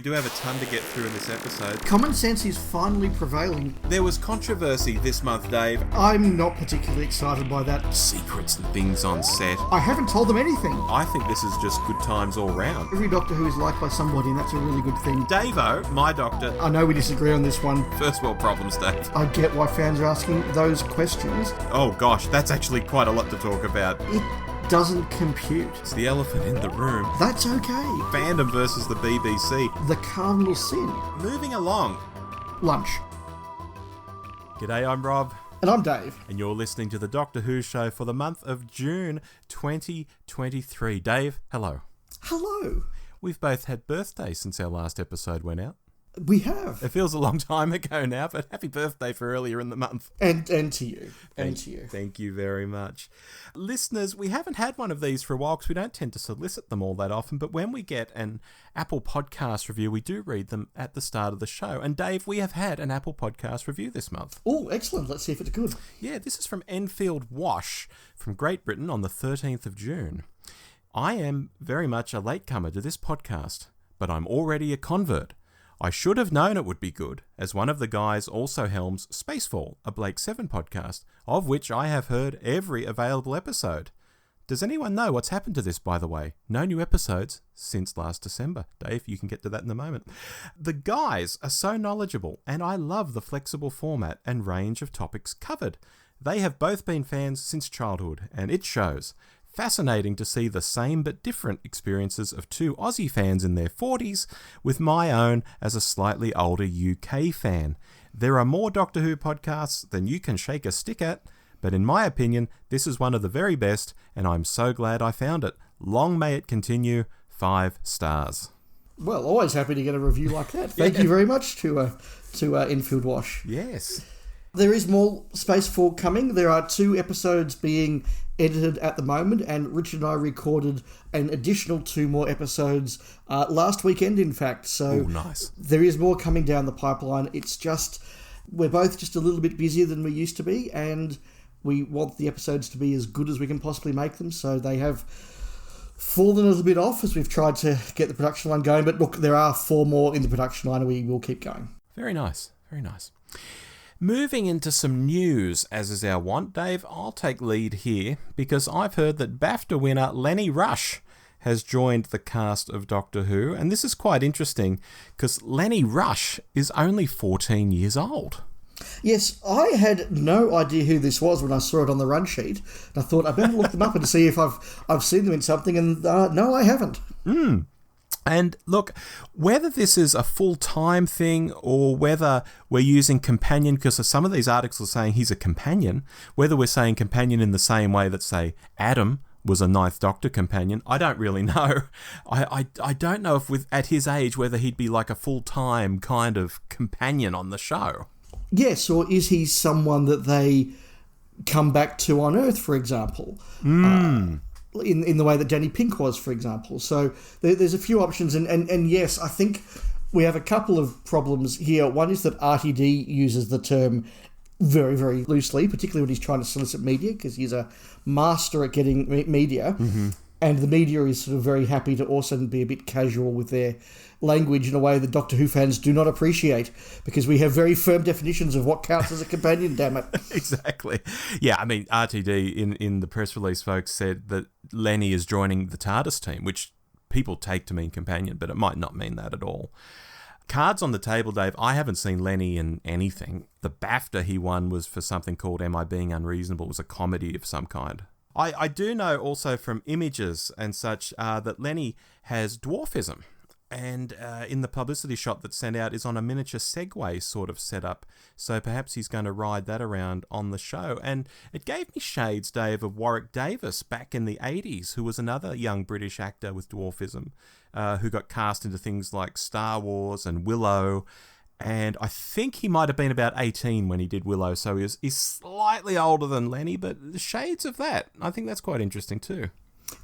We do have a ton to get through in this episode. Common sense is finally prevailing. There was controversy this month, Dave. I'm not particularly excited by that. Secrets and things on set. I haven't told them anything. I think this is just good times all round. Every Doctor Who is liked by somebody, and that's a really good thing. Davo, my doctor. I know we disagree on this one. First world problems, Dave. I get why fans are asking those questions. Oh gosh, that's actually quite a lot to talk about. It doesn't compute. It's the elephant in the room. That's okay. Fandom versus the BBC. The cardinal sin. Moving along. Lunch. G'day, I'm Rob. And I'm Dave. And you're listening to the Doctor Who show for the month of June 2023. Dave, hello. Hello. We've both had birthdays since our last episode went out. We have. It feels a long time ago now, but happy birthday for earlier in the month. And to you. Thank you very much. Listeners, we haven't had one of these for a while because we don't tend to solicit them all that often, but when we get an Apple Podcast review, we do read them at the start of the show. And Dave, we have had an Apple Podcast review this month. Oh, excellent. Let's see if it's good. Yeah, this is from Enfield Wash from Great Britain on the 13th of June. I am very much a latecomer to this podcast, but I'm already a convert. I should have known it would be good, as one of the guys also helms Spacefall, a Blake 7 podcast, of which I have heard every available episode. Does anyone know what's happened to this, by the way? No new episodes since last December. Dave, you can get to that in a moment. The guys are so knowledgeable, and I love the flexible format and range of topics covered. They have both been fans since childhood, and it shows. Fascinating to see the same but different experiences of two Aussie fans in their 40s, with my own as a slightly older UK fan. There are more Doctor Who podcasts than you can shake a stick at, but in my opinion, this is one of the very best, and I'm so glad I found it. Long may it continue. 5 stars. Well, always happy to get a review like that. Thank you very much to Enfield Wash. Yes. There is more Spacefall coming. There are 2 episodes being edited at the moment, and Richard and I recorded an additional 2 more episodes last weekend, in fact. So nice. There is more coming down the pipeline. It's just, we're both just a little bit busier than we used to be, and we want the episodes to be as good as we can possibly make them, so they have fallen a little bit off as we've tried to get the production line going. But look, there are 4 more in the production line, and we will keep going. Very nice. Very nice. Moving into some news, as is our wont, Dave, I'll take lead here because I've heard that BAFTA winner Lenny Rush has joined the cast of Doctor Who, and this is quite interesting because Lenny Rush is only 14 years old. Yes, I had no idea who this was when I saw it on the run sheet. And I thought I better look them up and see if I've seen them in something, and no, I haven't. And look, whether this is a full-time thing or whether we're using companion, because some of these articles are saying he's a companion, whether we're saying companion in the same way that, say, Adam was a Ninth Doctor companion, I don't really know. I don't know if at his age whether he'd be like a full-time kind of companion on the show. Yes, or is he someone that they come back to on Earth, for example? In the way that Danny Pink was, for example. So there's a few options, and yes, I think we have a couple of problems here. One is that RTD uses the term very, very loosely, particularly when he's trying to solicit media, because he's a master at getting media, and the media is sort of very happy to also be a bit casual with their language in a way that Doctor Who fans do not appreciate, because we have very firm definitions of what counts as a companion, damn it. Exactly. Yeah, I mean, RTD in the press release, folks, said that Lenny is joining the TARDIS team, which people take to mean companion, but it might not mean that at all. Cards on the table, Dave. I haven't seen Lenny in anything. The BAFTA he won was for something called Am I Being Unreasonable? It was a comedy of some kind. I do know also from images and such that Lenny has dwarfism. And in the publicity shot that's sent out is on a miniature Segway sort of setup. So perhaps he's going to ride that around on the show. And it gave me shades, Dave, of Warwick Davis back in the 80s, who was another young British actor with dwarfism, who got cast into things like Star Wars and Willow. And I think he might have been about 18 when he did Willow. So he's slightly older than Lenny, but the shades of that. I think that's quite interesting too.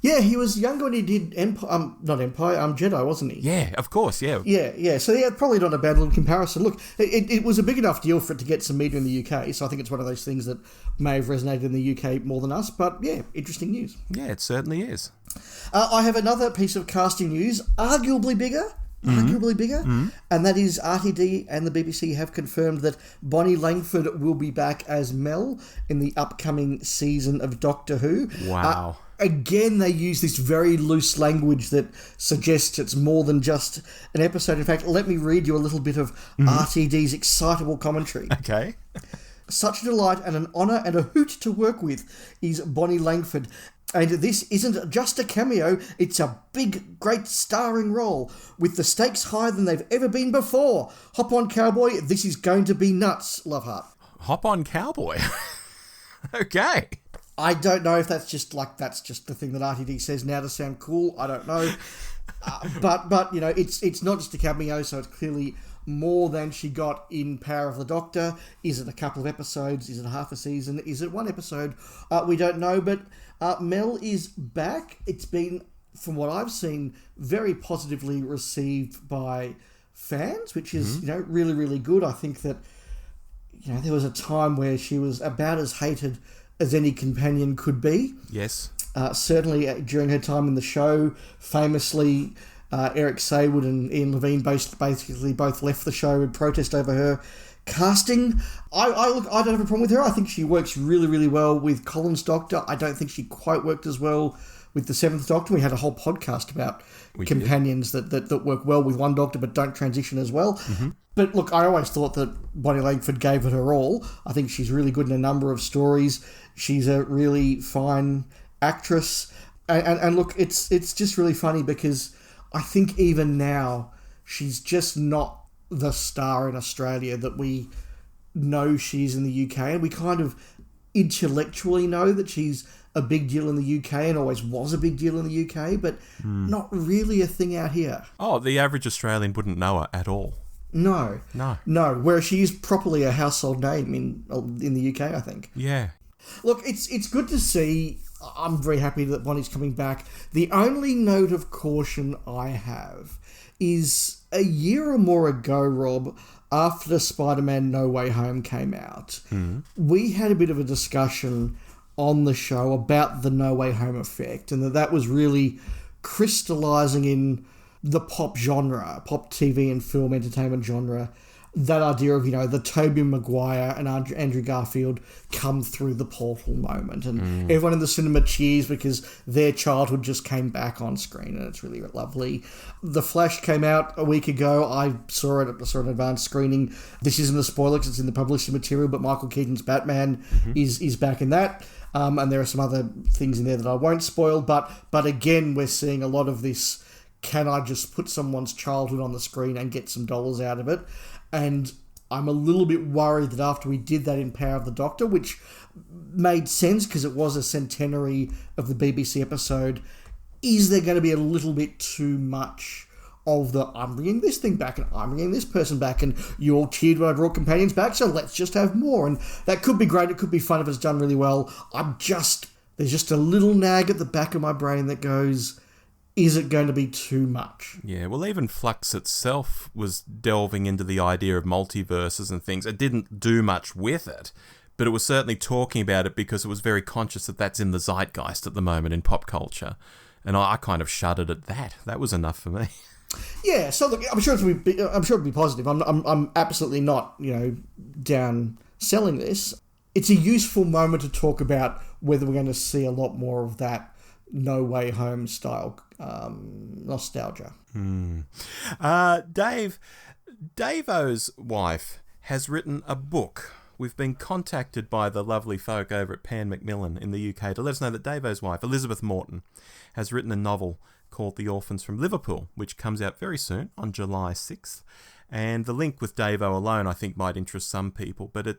Yeah, he was younger when he did Jedi, wasn't he? Yeah, of course, yeah. Yeah. So yeah, probably not a bad little comparison. Look, it was a big enough deal for it to get some media in the UK, so I think it's one of those things that may have resonated in the UK more than us, but yeah, interesting news. Yeah, it certainly is. I have another piece of casting news, arguably bigger, arguably bigger, and that is RTD and the BBC have confirmed that Bonnie Langford will be back as Mel in the upcoming season of Doctor Who. Wow. Again, they use this very loose language that suggests it's more than just an episode. In fact, let me read you a little bit of RTD's excitable commentary. Okay. Such a delight and an honour and a hoot to work with is Bonnie Langford. And this isn't just a cameo, it's a big, great starring role, with the stakes higher than they've ever been before. Hop on, cowboy, this is going to be nuts, Love Heart. Hop on, cowboy. Okay. I don't know if that's just the thing that RTD says now to sound cool. I don't know. But you know, it's not just a cameo, so it's clearly more than she got in Power of the Doctor. Is it a couple of episodes? Is it half a season? Is it one episode? We don't know, but Mel is back. It's been, from what I've seen, very positively received by fans, which is you know, really, really good. I think that, you know, there was a time where she was about as hated as any companion could be. Yes. Certainly during her time in the show, famously, Eric Saywood and Ian Levine basically both left the show in protest over her casting. I don't have a problem with her. I think she works really, really well with Colin's Doctor. I don't think she quite worked as well with the Seventh Doctor. We had a whole podcast about companions that work well with one Doctor but don't transition as well. But look, I always thought that Bonnie Langford gave it her all. I think she's really good in a number of stories. She's a really fine actress. And look, it's just really funny because I think even now she's just not the star in Australia that we know she's in the UK. And we kind of intellectually know that she's a big deal in the UK and always was a big deal in the UK, but not really a thing out here. Oh, the average Australian wouldn't know her at all. No. Whereas she is properly a household name in the UK, I think. Yeah. Look, it's good to see. I'm very happy that Bonnie's coming back. The only note of caution I have is a year or more ago, Rob, after Spider-Man No Way Home came out, we had a bit of a discussion on the show about the No Way Home effect, and that was really crystallising in the pop genre, pop TV and film entertainment genre, that idea of, you know, the Tobey Maguire and Andrew Garfield come through the portal moment, and everyone in the cinema cheers because their childhood just came back on screen, and it's really lovely. The Flash came out a week ago. I saw an advanced screening. This isn't a spoiler because it's in the published material, but Michael Keaton's Batman is back in that. And there are some other things in there that I won't spoil, but again, we're seeing a lot of this, can I just put someone's childhood on the screen and get some dollars out of it? And I'm a little bit worried that after we did that in Power of the Doctor, which made sense because it was a centenary of the BBC episode, is there going to be a little bit too much of the, I'm bringing this thing back and I'm bringing this person back and you all cheered when I brought companions back, so let's just have more. And that could be great. It could be fun if it's done really well. There's just a little nag at the back of my brain that goes, is it going to be too much? Yeah, well, even Flux itself was delving into the idea of multiverses and things. It didn't do much with it, but it was certainly talking about it because it was very conscious that that's in the zeitgeist at the moment in pop culture. And I kind of shuddered at that. That was enough for me. Yeah, so look, I'm sure it'll be positive. I'm absolutely not, you know, down selling this. It's a useful moment to talk about whether we're going to see a lot more of that No Way Home style nostalgia. Davo's wife has written a book. We've been contacted by the lovely folk over at Pan Macmillan in the UK to let us know that Davo's wife, Elizabeth Morton, has written a novel called The Orphans from Liverpool, which comes out very soon on July 6th. And the link with Davo alone, I think, might interest some people. But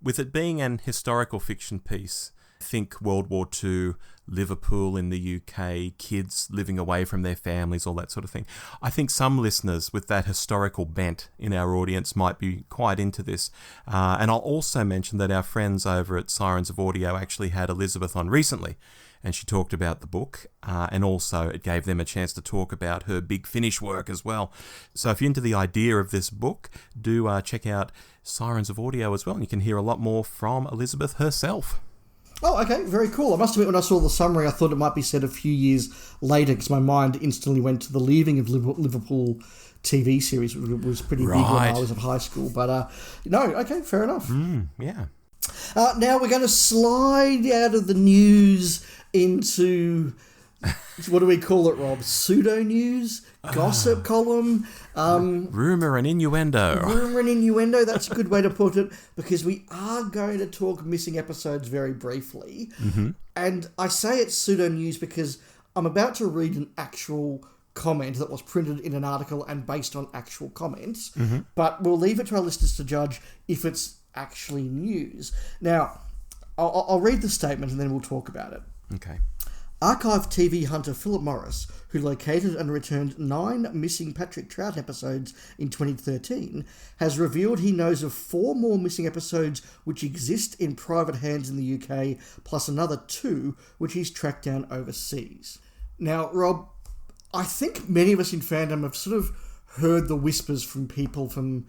with it being an historical fiction piece, think World War II, Liverpool in the UK, kids living away from their families, all that sort of thing. I think some listeners with that historical bent in our audience might be quite into this. And I'll also mention that our friends over at Sirens of Audio actually had Elizabeth on recently, and she talked about the book, and also it gave them a chance to talk about her Big Finish work as well. So if you're into the idea of this book, do check out Sirens of Audio as well, and you can hear a lot more from Elizabeth herself. Oh, okay, very cool. I must admit, when I saw the summary, I thought it might be set a few years later because my mind instantly went to the leaving of Liverpool TV series was pretty big when I was at high school. But no, okay, fair enough. Yeah. Now we're going to slide out of the news into, what do we call it, Rob? Pseudo-news? Gossip column? Rumour and innuendo. Rumour and innuendo, that's a good way to put it, because we are going to talk missing episodes very briefly. Mm-hmm. And I say it's pseudo-news because I'm about to read an actual comment that was printed in an article and based on actual comments, but we'll leave it to our listeners to judge if it's actually news. Now, I'll read the statement and then we'll talk about it. Okay. Archive TV hunter Philip Morris, who located and returned 9 missing Patrick Trout episodes in 2013, has revealed he knows of 4 more missing episodes which exist in private hands in the UK, plus another 2 which he's tracked down overseas. Now, Rob, I think many of us in fandom have sort of heard the whispers from people from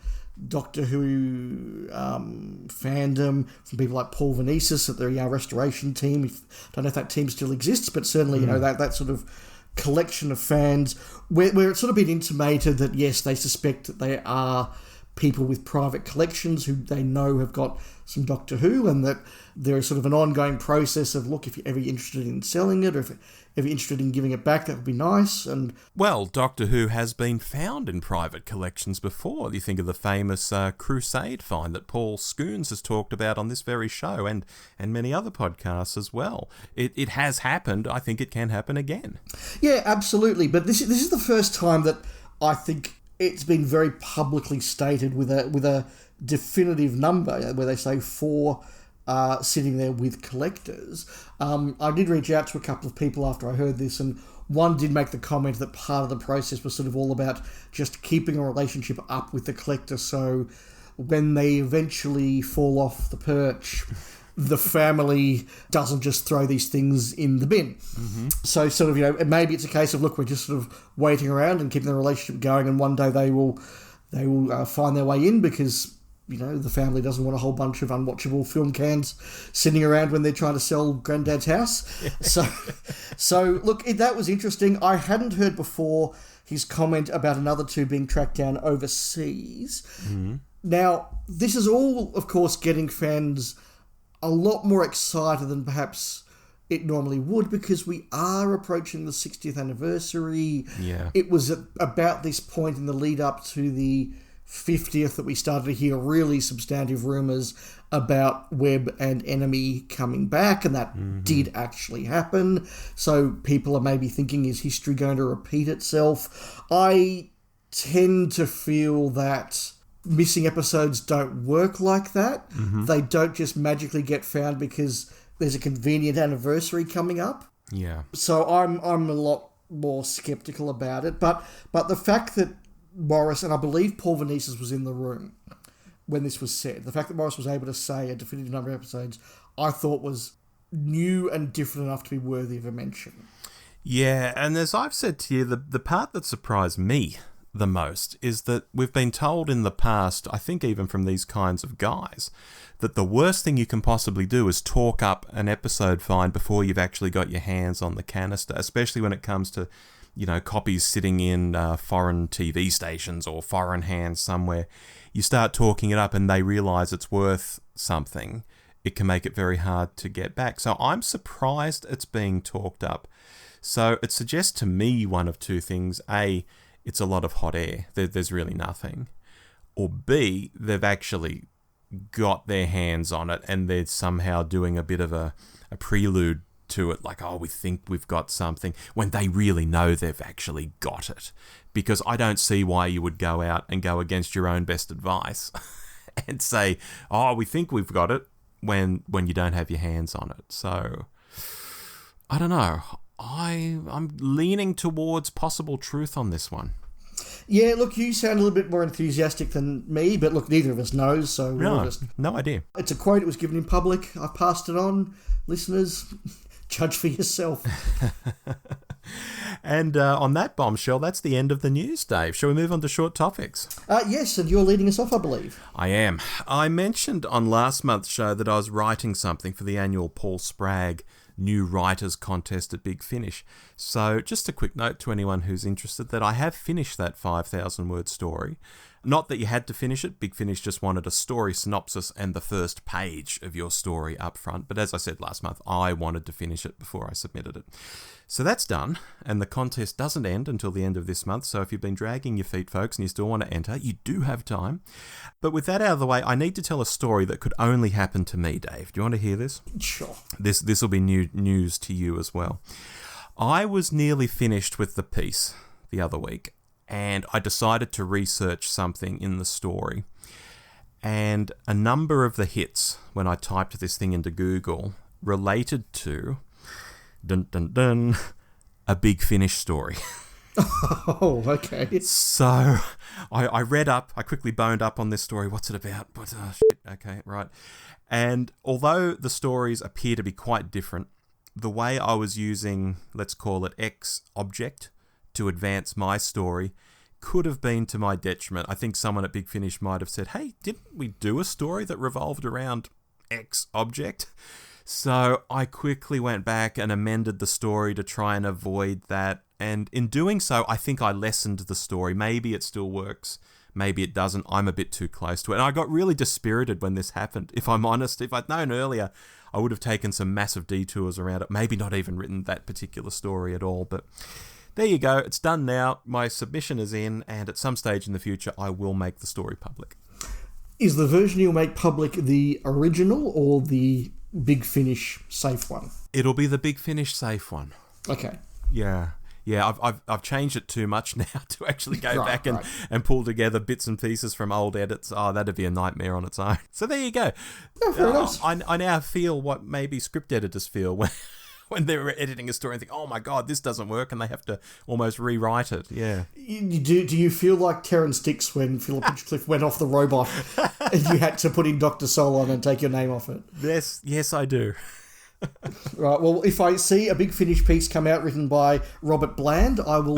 Doctor Who fandom, from people like Paul Venesis at the restoration team. Don't know if that team still exists, but certainly, you know, that sort of collection of fans where it's sort of been intimated that, yes, they suspect that they are people with private collections who they know have got some Doctor Who, and that there is sort of an ongoing process of, look, if you're ever interested in selling it or if you're ever interested in giving it back, that would be nice. And well, Doctor Who has been found in private collections before. You think of the famous Crusade find that Paul Scoons has talked about on this very show and many other podcasts as well. It has happened. I think it can happen again. Yeah, absolutely. But this is the first time that I think it's been very publicly stated with a definitive number where they say 4 sitting there with collectors. I did reach out to a couple of people after I heard this, and one did make the comment that part of the process was sort of all about just keeping a relationship up with the collector, so when they eventually fall off the perch, the family doesn't just throw these things in the bin. Mm-hmm. So sort of, you know, maybe it's a case of, look, we're just sort of waiting around and keeping the relationship going, and one day they will find their way in because, you know, the family doesn't want a whole bunch of unwatchable film cans sitting around when they're trying to sell Granddad's house. So look, that was interesting. I hadn't heard before his comment about another 2 being tracked down overseas. Mm-hmm. Now, this is all, of course, getting fans a lot more excited than perhaps it normally would, because we are approaching the 60th anniversary. Yeah. It was at about this point in the lead up to the 50th that we started to hear really substantive rumours about Webb and Enemy coming back, and that did actually happen. So people are maybe thinking, is history going to repeat itself? I tend to feel that missing episodes don't work like that. Mm-hmm. They don't just magically get found because there's a convenient anniversary coming up. Yeah. So I'm a lot more sceptical about it. But the fact that Morris, and I believe Paul Venesis was in the room when this was said, the fact that Morris was able to say a definitive number of episodes, I thought was new and different enough to be worthy of a mention. Yeah, and as I've said to you, the part that surprised me the most is that we've been told in the past, I think even from these kinds of guys, that the worst thing you can possibly do is talk up an episode find before you've actually got your hands on the canister, especially when it comes to, you know, copies sitting in foreign TV stations or foreign hands somewhere. You start talking it up and they realise it's worth something. It can make it very hard to get back. So I'm surprised it's being talked up. So it suggests to me one of 2 things. A, it's a lot of hot air. There's really nothing. Or B, they've actually got their hands on it and they're somehow doing a bit of a prelude to it, like, oh, we think we've got something, when they really know they've actually got it. Because I don't see why you would go out and go against your own best advice and say, oh, we think we've got it, when you don't have your hands on it. So, I don't know. I'm leaning towards possible truth on this one. Yeah, look, you sound a little bit more enthusiastic than me, but look, neither of us knows, so no idea. It's a quote, it was given in public, I passed it on. Listeners, judge for yourself. And on that bombshell, that's the end of the news, Dave. Shall we move on to short topics? Yes, and you're leading us off, I believe. I am. I mentioned on last month's show that I was writing something for the annual Paul Spragg new writers contest at Big Finish. So just a quick note to anyone who's interested that I have finished that 5,000 word story. Not that you had to finish it. Big Finish just wanted a story synopsis and the first page of your story up front. But as I said last month, I wanted to finish it before I submitted it. So that's done, and the contest doesn't end until the end of this month. So if you've been dragging your feet, folks, and you still want to enter, you do have time. But with that out of the way, I need to tell a story that could only happen to me, Dave. Do you want to hear this? Sure. This will be new news to you as well. I was nearly finished with the piece the other week, and I decided to research something in the story. And a number of the hits, when I typed this thing into Google, related to, dun dun dun, a Big Finish story. Oh, okay. So I read up, I quickly boned up on this story. What's it about? Shit. Okay, right. And although the stories appear to be quite different, the way I was using, let's call it X object, to advance my story could have been to my detriment. I think someone at Big Finish might have said, hey, didn't we do a story that revolved around X object? So I quickly went back and amended the story to try and avoid that. And in doing so, I think I lessened the story. Maybe it still works. Maybe it doesn't. I'm a bit too close to it. And I got really dispirited when this happened. If I'm honest, if I'd known earlier, I would have taken some massive detours around it. Maybe not even written that particular story at all. But there you go. It's done now. My submission is in. And at some stage in the future, I will make the story public. Is the version you'll make public the original or the Big Finish safe one? It'll be the Big Finish safe one. Okay. Yeah. Yeah, I've changed it too much now to actually go back and, right. and pull together bits and pieces from old edits. Oh, that'd be a nightmare on its own. So there you go. Oh, very nice. I now feel what maybe script editors feel when they're editing a story and think, oh my God, this doesn't work, and they have to almost rewrite it. Yeah. Do you feel like Terrence Dix when Philip Hinchcliffe went off the robot and you had to put in Dr. Solon and take your name off it? Yes, I do. Right, well, if I see a Big Finish piece come out written by Robert Bland, I'll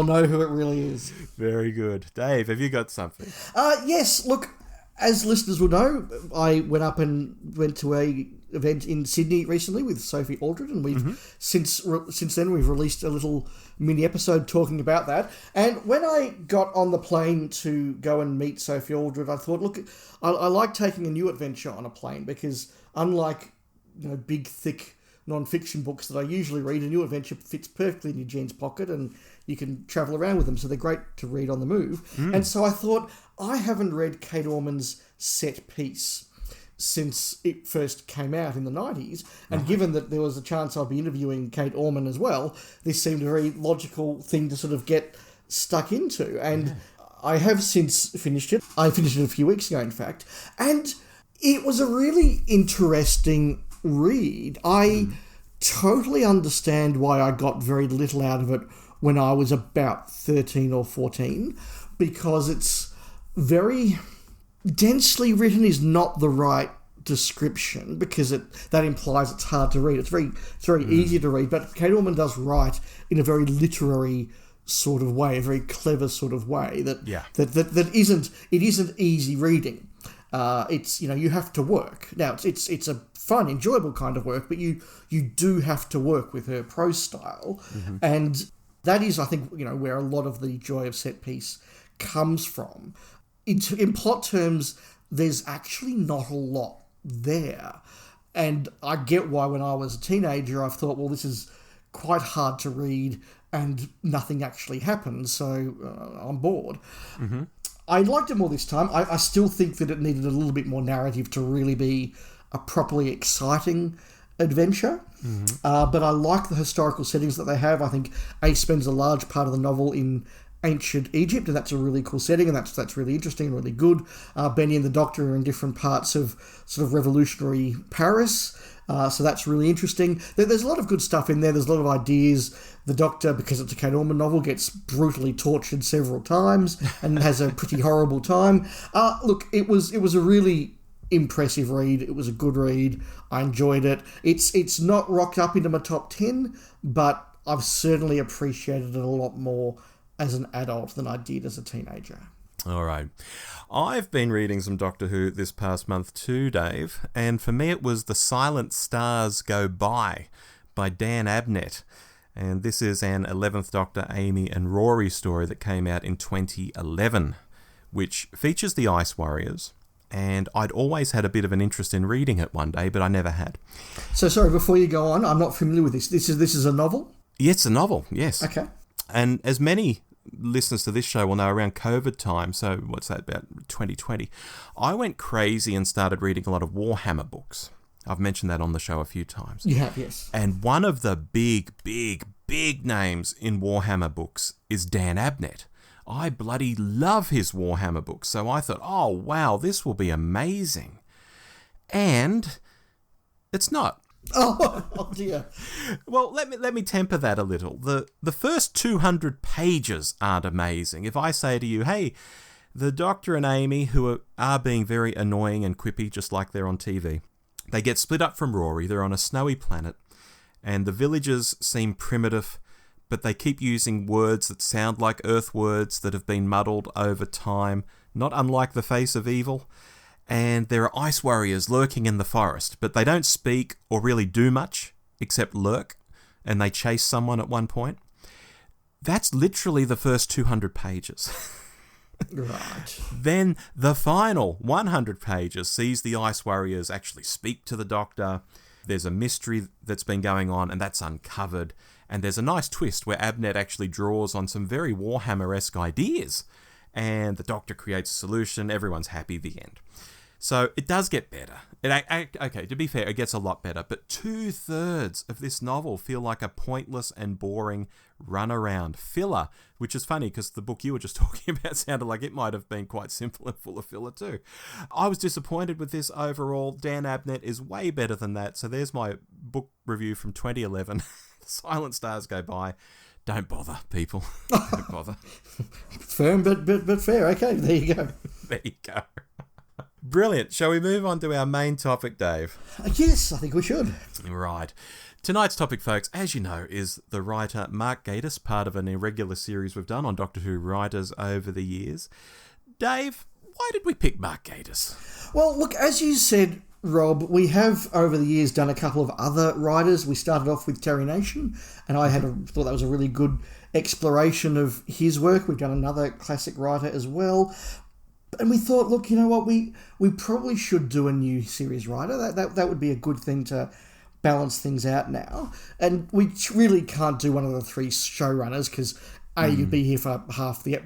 know who it really is. Very good. Dave, have you got something? Yes, look, as listeners will know, I went to a event in Sydney recently with Sophie Aldred, and we've since then we've released a little mini episode talking about that. And when I got on the plane to go and meet Sophie Aldred, I thought, look, I like taking a new adventure on a plane because unlike big thick non-fiction books that I usually read, a new adventure fits perfectly in your jeans pocket and you can travel around with them, so they're great to read on the move. And so I thought, I haven't read Kate Orman's Set Piece since it first came out in the 90s, and given that there was a chance I'd be interviewing Kate Orman as well, this seemed a very logical thing to sort of get stuck into, and I have since finished it. I finished it a few weeks ago, in fact, and it was a really interesting read. I totally understand why I got very little out of it when I was about 13 or 14, because it's very densely written is not the right description, because that implies it's hard to read. It's very easy to read, but Kate Orman does write in a very literary sort of way, a very clever sort of way that isn't easy reading. It's you have to work. Now it's a fun, enjoyable kind of work, but you do have to work with her prose style, and that is, I think, where a lot of the joy of Set Piece comes from. In plot terms, there's actually not a lot there. And I get why when I was a teenager, I thought, well, this is quite hard to read and nothing actually happens, so I'm bored. I liked it more this time. I still think that it needed a little bit more narrative to really be a properly exciting adventure. But I like the historical settings that they have. I think Ace spends a large part of the novel in ancient Egypt, and that's a really cool setting, and that's really interesting and really good. Benny and the Doctor are in different parts of sort of revolutionary Paris, so that's really interesting. There's a lot of good stuff in there. There's a lot of ideas. The Doctor, because it's a Kate Orman novel, gets brutally tortured several times and has a pretty horrible time. Look, it was a really impressive read. It was a good read. I enjoyed it. It's not rocked up into my top 10, but I've certainly appreciated it a lot more as an adult than I did as a teenager. All right. I've been reading some Doctor Who this past month too, Dave, and for me it was The Silent Stars Go By Dan Abnett. And this is an 11th Doctor, Amy and Rory story that came out in 2011, which features the Ice Warriors. And I'd always had a bit of an interest in reading it one day, but I never had. So, sorry, before you go on, I'm not familiar with this. This is a novel? Yeah, it's a novel, yes. Okay. And as many listeners to this show will know, around COVID time, so what's that, about 2020, I went crazy and started reading a lot of Warhammer books. I've mentioned that on the show a few times. You have, yes. And one of the big names in Warhammer books is Dan Abnett. I bloody love his Warhammer books, so I thought, oh wow, this will be amazing. And it's not. Oh dear. Well, let me temper that a little. The first 200 pages aren't amazing. If I say to you, hey, the Doctor and Amy, who are being very annoying and quippy, just like they're on TV, they get split up from Rory. They're on a snowy planet, and the villagers seem primitive, but they keep using words that sound like Earth words that have been muddled over time, not unlike the face of evil. And there are ice warriors lurking in the forest, but they don't speak or really do much except lurk, and they chase someone at one point. That's literally the first 200 pages. Right. Then the final 100 pages sees the ice warriors actually speak to the Doctor. There's a mystery that's been going on, and that's uncovered. And there's a nice twist where Abnett actually draws on some very Warhammer-esque ideas. And the Doctor creates a solution. Everyone's happy. The end. So it does get better. Okay, to be fair, it gets a lot better. But 2/3 of this novel feel like a pointless and boring runaround filler, which is funny because the book you were just talking about sounded like it might have been quite simple and full of filler too. I was disappointed with this overall. Dan Abnett is way better than that. So there's my book review from 2011. Silent Stars Go By. Don't bother, people. Don't bother. Firm, but fair. Okay, there you go. There you go. Brilliant. Shall we move on to our main topic, Dave? Yes, I think we should. Right. Tonight's topic, folks, as you know, is the writer Mark Gatiss, part of an irregular series we've done on Doctor Who writers over the years. Dave, why did we pick Mark Gatiss? Well, look, as you said, Rob, we have over the years done a couple of other writers. We started off with Terry Nation, and I thought that was a really good exploration of his work. We've done another classic writer as well. And we thought, look, you know what, we probably should do a new series writer. That would be a good thing to balance things out now. And we really can't do one of the three showrunners because you'd be here for half the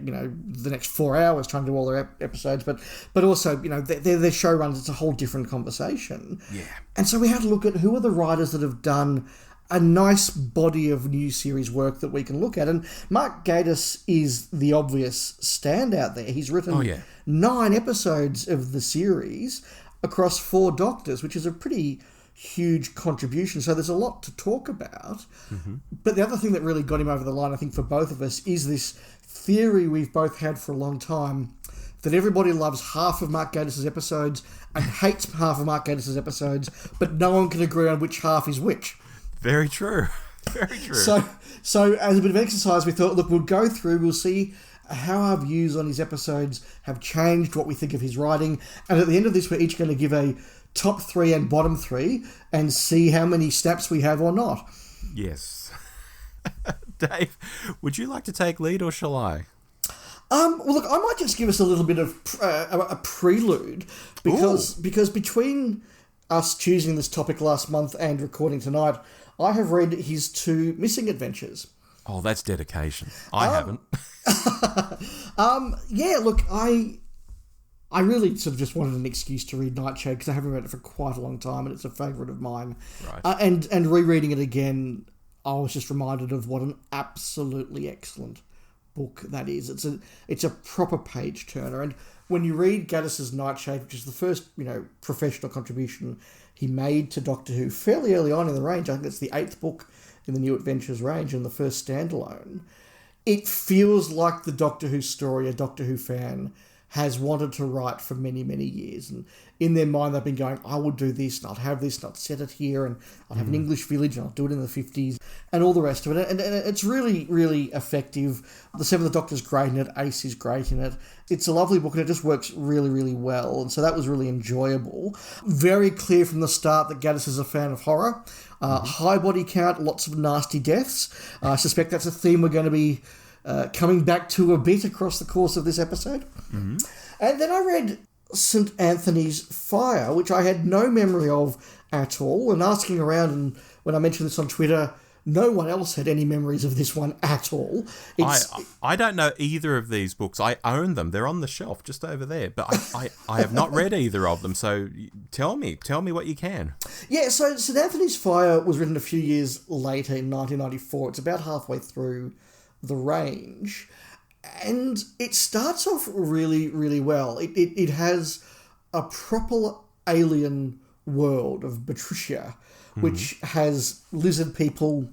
next 4 hours trying to do all their episodes, but also, they're showrunners. It's a whole different conversation. Yeah. And so we had to look at who are the writers that have done a nice body of new series work that we can look at. And Mark Gatiss is the obvious standout there. He's written 9 episodes of the series across 4 Doctors, which is a pretty huge contribution. So there's a lot to talk about. Mm-hmm. But the other thing that really got him over the line, I think, for both of us, is this theory we've both had for a long time that everybody loves half of Mark Gatiss's episodes and hates half of Mark Gatiss's episodes, but no one can agree on which half is which. Very true. Very true. So as a bit of exercise, we thought, look, we'll go through, we'll see how our views on his episodes have changed, what we think of his writing, and at the end of this, we're each going to give a top 3 and bottom 3 and see how many snaps we have or not. Yes. Dave, would you like to take lead or shall I? Well, look, I might just give us a little bit of a prelude because between us choosing this topic last month and recording tonight, I have read his 2 missing adventures. Oh, that's dedication. I haven't. Yeah, look, I really sort of just wanted an excuse to read Nightshade because I haven't read it for quite a long time and it's a favourite of mine. Right. And rereading it again, I was just reminded of what an absolutely excellent book that is. It's a proper page turner, and when you read Gatiss's Nightshade, which is the first professional contribution he made to Doctor Who fairly early on in the range, I think it's the 8th book in the New Adventures range and the first standalone, it feels like the Doctor Who story a Doctor Who fan has wanted to write for many, many years. And in their mind, they've been going, I will do this, and I'll have this, and I'll set it here, and I'll have an English village, and I'll do it in the 50s, and all the rest of it. And it's really, really effective. The Seventh Doctor's great in it. Ace is great in it. It's a lovely book, and it just works really, really well. And so that was really enjoyable. Very clear from the start that Gatiss is a fan of horror. High body count, lots of nasty deaths. I suspect that's a theme we're going to be coming back to a bit across the course of this episode. Mm-hmm. And then I read St. Anthony's Fire, which I had no memory of at all, and asking around, and when I mentioned this on Twitter, no one else had any memories of this one at all. I don't know either of these books. I own them. They're on the shelf just over there, but I have not read either of them, so tell me what you can. Yeah, so St. Anthony's Fire was written a few years later in 1994. It's about halfway through the range, and it starts off really, really well. It has a proper alien world of Patricia, which has lizard people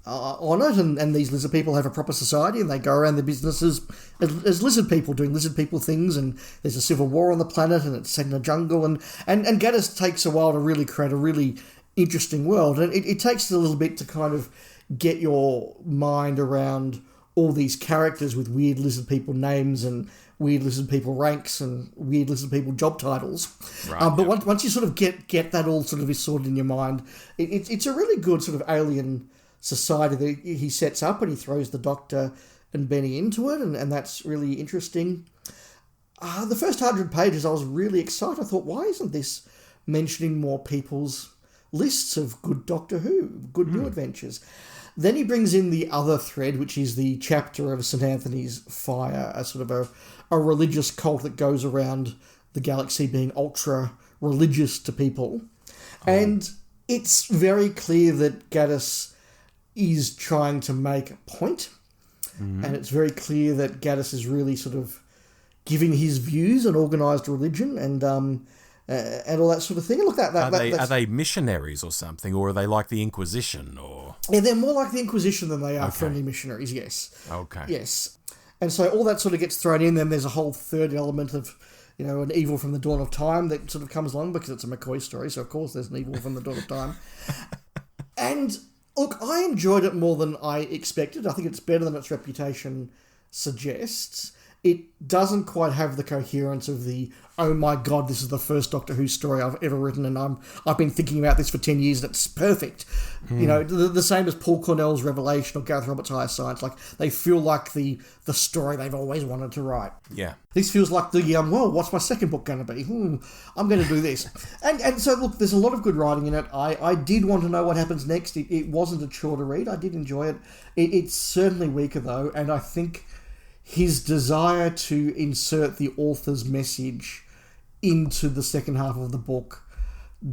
on it, and these lizard people have a proper society, and they go around their businesses as lizard people, doing lizard people things, and there's a civil war on the planet, and it's set in a jungle, and Gatiss takes a while to really create a really interesting world, and it takes a little bit to kind of get your mind around all these characters with weird lizard people names and weird lizard people ranks and weird lizard people job titles. Right, but once you sort of get that all sort of is sorted in your mind, it's a really good sort of alien society that he sets up, and he throws the Doctor and Benny into it, and that's really interesting. The first 100 pages, I was really excited. I thought, why isn't this mentioning more people's lists of good Doctor Who, good New Adventures? Then he brings in the other thread, which is the chapter of St. Anthony's Fire, a sort of a religious cult that goes around the galaxy being ultra-religious to people. Oh. And it's very clear that Gatiss is trying to make a point, and it's very clear that Gatiss is really sort of giving his views on organised religion and all that sort of thing. And look, are they missionaries or something, or are they like the Inquisition? Or yeah, they're more like the Inquisition than they are friendly missionaries. Yes. Okay. Yes, and so all that sort of gets thrown in. Then there's a whole third element of, an evil from the dawn of time that sort of comes along because it's a McCoy story. So of course there's an evil from the dawn of time. And look, I enjoyed it more than I expected. I think it's better than its reputation suggests. It doesn't quite have the coherence of the, oh my God, this is the first Doctor Who story I've ever written, and I've been thinking about this for 10 years, and it's perfect. The same as Paul Cornell's Revelation or Gareth Roberts' Higher Science. Like, they feel like the story they've always wanted to write. Yeah. This feels like the, what's my second book going to be? I'm going to do this. and so, look, there's a lot of good writing in it. I did want to know what happens next. It wasn't a chore to read. I did enjoy it. It's certainly weaker, though, and I think his desire to insert the author's message into the second half of the book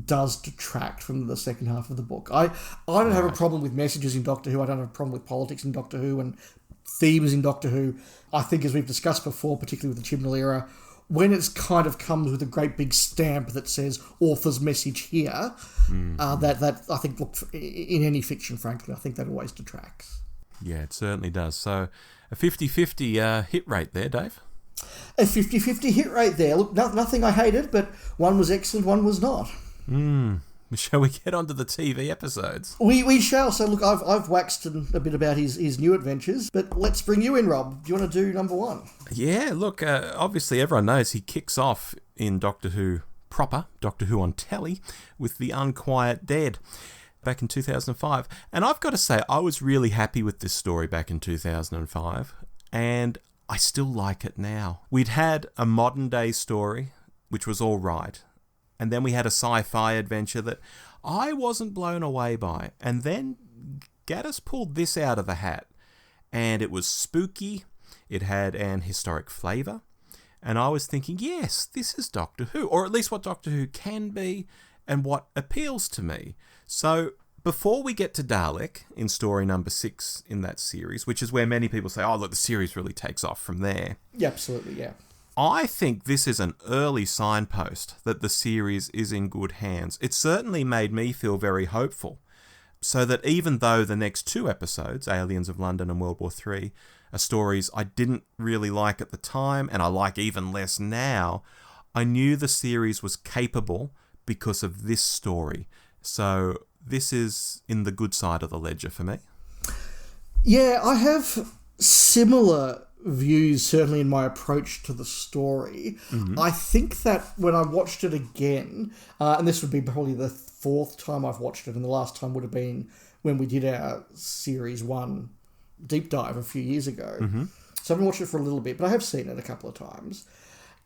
does detract from the second half of the book. I don't have a problem with messages in Doctor Who. I don't have a problem with politics in Doctor Who and themes in Doctor Who. I think, as we've discussed before, particularly with the Chibnall era, when it's kind of comes with a great big stamp that says author's message here, that I think, look, in any fiction, frankly, I think that always detracts. Yeah, it certainly does. So a 50-50 hit rate there, Dave? A 50-50 hit rate there. Look, nothing I hated, but one was excellent, one was not. Shall we get on to the TV episodes? We shall. So look, I've waxed a bit about his new adventures, but let's bring you in, Rob. Do you want to do number one? Yeah, look, obviously everyone knows he kicks off in Doctor Who proper, Doctor Who on telly, with the Unquiet Dead back in 2005. And I've got to say, I was really happy with this story back in 2005, and I still like it now. We'd had a modern day story, which was all right, and then we had a sci-fi adventure that I wasn't blown away by. And then Gatiss pulled this out of the hat, and it was spooky, it had an historic flavour, and I was thinking, yes, this is Doctor Who, or at least what Doctor Who can be, and what appeals to me. So before we get to Dalek in story number 6 in that series, which is where many people say, oh, look, the series really takes off from there. Yeah, absolutely, yeah. I think this is an early signpost that the series is in good hands. It certainly made me feel very hopeful, so that even though the next 2 episodes, Aliens of London and World War III, stories I didn't really like at the time, and I like even less now, I knew the series was capable because of this story. So this is in the good side of the ledger for me. Yeah, I have similar views, certainly in my approach to the story. Mm-hmm. I think that when I watched it again, and this would be probably the fourth time I've watched it, and the last time would have been when we did our Series 1 deep dive a few years ago. Mm-hmm. So I haven't watched it for a little bit, but I have seen it a couple of times.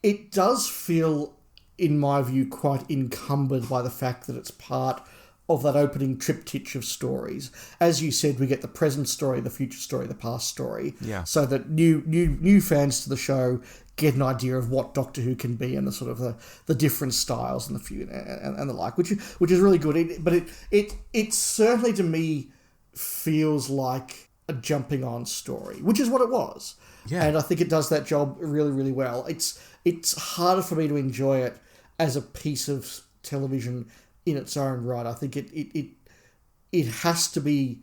It does feel, in my view, quite encumbered by the fact that it's part of that opening triptych of stories. As you said, we get the present story, the future story, the past story. Yeah. So that new fans to the show get an idea of what Doctor Who can be and the sort of the different styles and the like, which is really good. But it certainly to me feels like a jumping on story, which is what it was. Yeah. And I think it does that job really, really well. It's harder for me to enjoy it as a piece of television in its own right. I think it has to be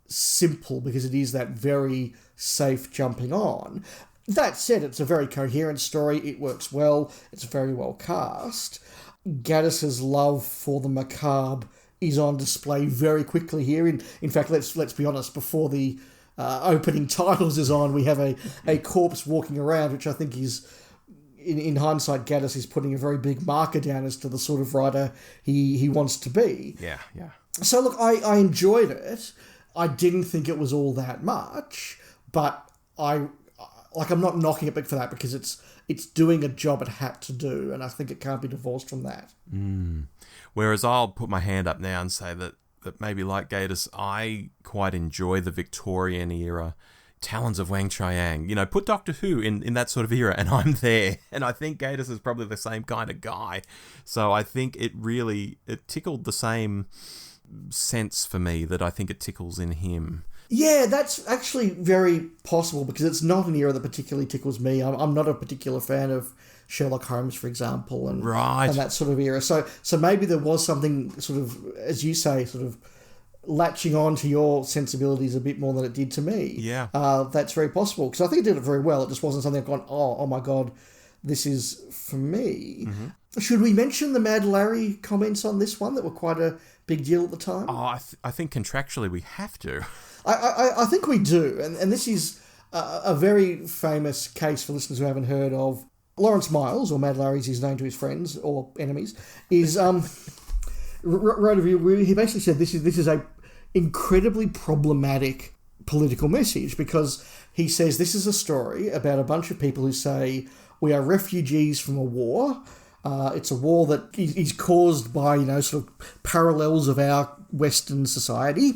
simple because it is that very safe jumping on. That said, it's a very coherent story. It works well. It's very well cast. Gaddis's love for the macabre is on display very quickly here. In fact, let's be honest, before the opening titles is on, we have a corpse walking around, which I think is, in hindsight, Gatiss is putting a very big marker down as to the sort of writer he wants to be. Yeah. So look, I enjoyed it. I didn't think it was all that much, but I'm not knocking it for that because it's doing a job it had to do, and I think it can't be divorced from that. Whereas I'll put my hand up now and say that maybe like Gatiss, I quite enjoy the Victorian era Talons of Wang Chiang. Put Doctor Who in that sort of era and I'm there. And I think Gatiss is probably the same kind of guy. So I think it tickled the same sense for me that I think it tickles in him. Yeah, that's actually very possible because it's not an era that particularly tickles me. I'm not a particular fan of Sherlock Holmes, for example, and that sort of era. So maybe there was something sort of, as you say, sort of latching on to your sensibilities a bit more than it did to me. Yeah. That's very possible because I think it did it very well. It just wasn't something I've gone, oh my God, this is for me. Mm-hmm. Should we mention the Mad Larry comments on this one that were quite a big deal at the time? Oh, I think contractually we have to. I think we do, and this is a very famous case for listeners who haven't heard of. Lawrence Miles, or Mad Larry is his name to his friends or enemies, is wrote a review. He basically said this is a incredibly problematic political message because he says this is a story about a bunch of people who say we are refugees from a war. It's a war that is caused by sort of parallels of our Western society,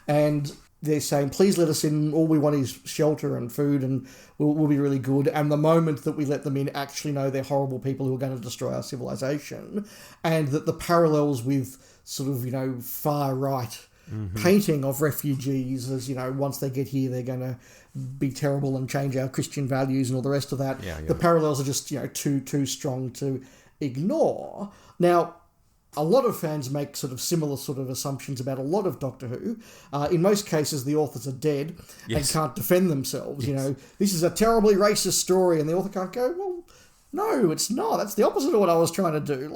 and they're saying, please let us in. All we want is shelter and food and we'll be really good. And the moment that we let them in, actually know they're horrible people who are going to destroy our civilization. And that the parallels with sort of, far right painting of refugees as, once they get here, they're going to be terrible and change our Christian values and all the rest of that. Yeah. The parallels are just, too strong to ignore. Now, a lot of fans make sort of similar sort of assumptions about a lot of Doctor Who. In most cases, the authors are dead and can't defend themselves. Yes. This is a terribly racist story, and the author can't go, well, no, it's not. That's the opposite of what I was trying to do.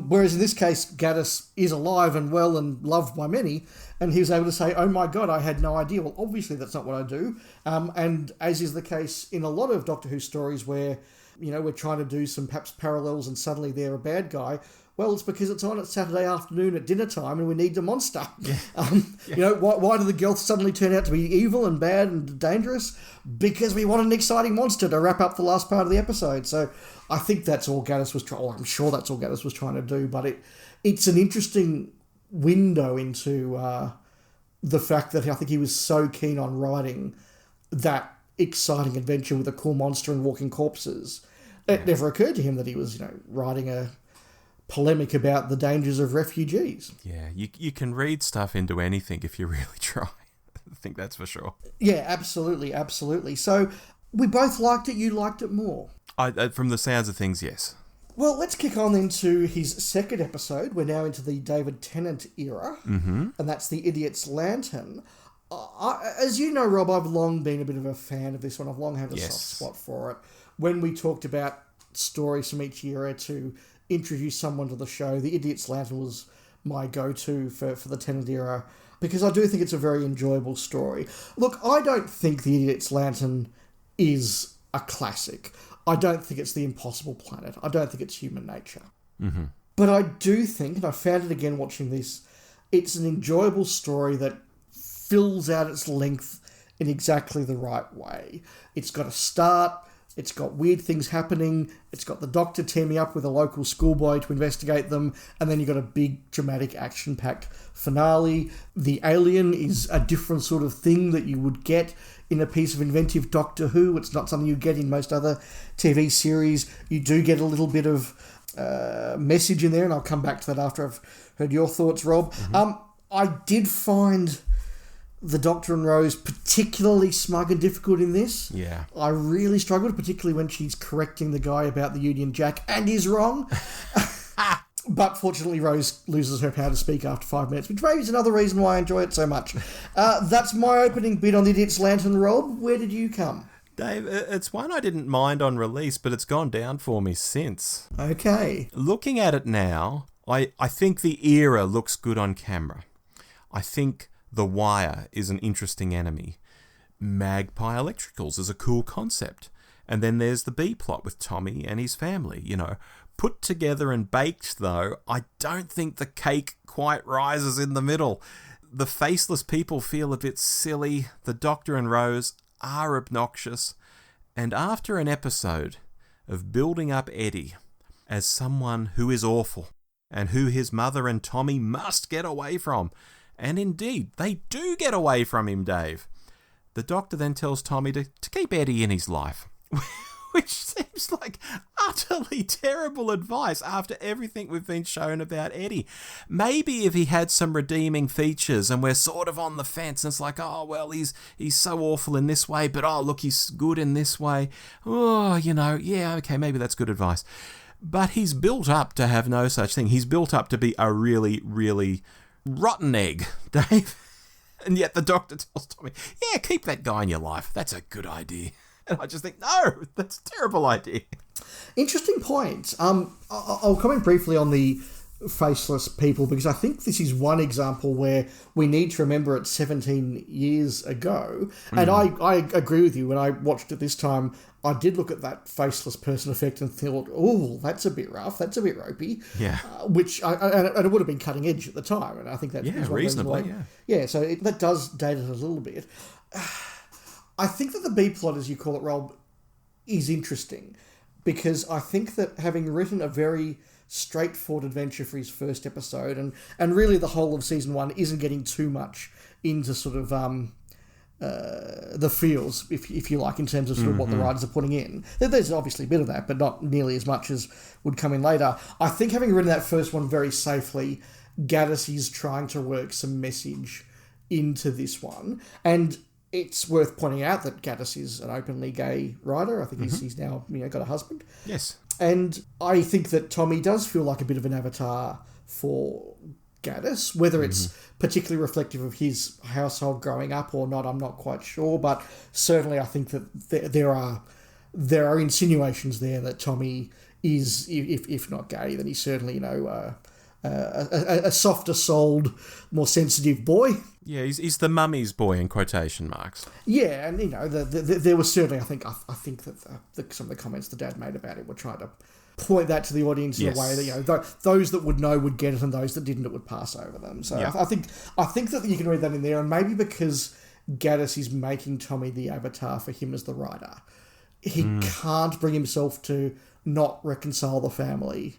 Whereas in this case, Gatiss is alive and well and loved by many, and he was able to say, oh my God, I had no idea. Well, obviously that's not what I do. And as is the case in a lot of Doctor Who stories where, we're trying to do some perhaps parallels and suddenly they're a bad guy. Well, it's because it's on at Saturday afternoon at dinner time and we need the monster. Yeah. Why do the Gelths suddenly turn out to be evil and bad and dangerous? Because we want an exciting monster to wrap up the last part of the episode. So I think that's all Gatiss was trying, or I'm sure that's all Gatiss was trying to do, but it's an interesting window into the fact that I think he was so keen on writing that exciting adventure with a cool monster and walking corpses. It never occurred to him that he was, writing a polemic about the dangers of refugees. Yeah, you can read stuff into anything if you really try. I think that's for sure. Yeah, absolutely. So we both liked it. You liked it more. From the sounds of things, yes. Well, let's kick on into his second episode. We're now into the David Tennant era, and that's The Idiot's Lantern. as you know, Rob, I've long been a bit of a fan of this one. I've long had a Yes. soft spot for it. When we talked about stories from each era to introduce someone to the show, The Idiot's Lantern was my go-to for the Tennant era, because I do think it's a very enjoyable story. Look, I don't think The Idiot's Lantern is a classic. I don't think it's The Impossible Planet. I don't think it's Human Nature. Mm-hmm. But I do think, and I found it again watching this, it's an enjoyable story that fills out its length in exactly the right way. It's got a start, it's got weird things happening, it's got the Doctor teaming up with a local schoolboy to investigate them, and then you've got a big, dramatic, action-packed finale. The alien is a different sort of thing that you would get in a piece of inventive Doctor Who. It's not something you get in most other TV series. You do get a little bit of message in there, and I'll come back to that after I've heard your thoughts, Rob. Mm-hmm. I did find the Doctor and Rose particularly smug and difficult in this. Yeah. I really struggled, particularly when she's correcting the guy about the Union Jack and is wrong. But fortunately, Rose loses her power to speak after 5 minutes, which maybe is another reason why I enjoy it so much. That's my opening bit on The Idiot's Lantern, Rob. Where did you come? Dave, it's one I didn't mind on release, but it's gone down for me since. Okay. Looking at it now, I think the era looks good on camera. I think The Wire is an interesting enemy. Magpie Electricals is a cool concept. And then there's the B-plot with Tommy and his family, you know. Put together and baked, though, I don't think the cake quite rises in the middle. The faceless people feel a bit silly. The Doctor and Rose are obnoxious. And after an episode of building up Eddie as someone who is awful and who his mother and Tommy must get away from, and indeed, they do get away from him, Dave, the Doctor then tells Tommy to keep Eddie in his life. Which seems like utterly terrible advice after everything we've been shown about Eddie. Maybe if he had some redeeming features and we're sort of on the fence and it's like, oh, well, he's so awful in this way, but oh, look, he's good in this way. Oh, you know, yeah, okay, maybe that's good advice. But he's built up to have no such thing. He's built up to be a really, really rotten egg, Dave. And yet the Doctor tells Tommy, yeah, keep that guy in your life. That's a good idea. And I just think, no, that's a terrible idea. Interesting point. I'll comment briefly on the faceless people, because I think this is one example where we need to remember it's 17 years ago. And I agree with you. When I watched it this time, I did look at that faceless person effect and thought, oh, that's a bit rough. That's a bit ropey. Yeah. And it would have been cutting edge at the time. And I think that's reasonably, Yeah, so that does date it a little bit. I think that the B-plot, as you call it, Rob, is interesting, because I think that having written a very straightforward adventure for his first episode, and really the whole of season 1 isn't getting too much into sort of the feels, if you like, in terms of sort of what the writers are putting in. There's obviously a bit of that, but not nearly as much as would come in later. I think having written that first one very safely, Gatiss is trying to work some message into this one, and it's worth pointing out that Gatiss is an openly gay writer. I think he's now got a husband. Yes. And I think that Tommy does feel like a bit of an avatar for Gatiss. Whether it's particularly reflective of his household growing up or not, I'm not quite sure. But certainly I think that there are insinuations there that Tommy is, if not gay, then he's certainly, a softer-souled, more sensitive boy. Yeah, he's the mummy's boy in quotation marks. Yeah, and there was certainly, I think that some of the comments the dad made about it were trying to point that to the audience in a way that those that would know would get it, and those that didn't, it would pass over them. So I think that you can read that in there, and maybe because Gatiss is making Tommy the avatar for him as the writer, he can't bring himself to not reconcile the family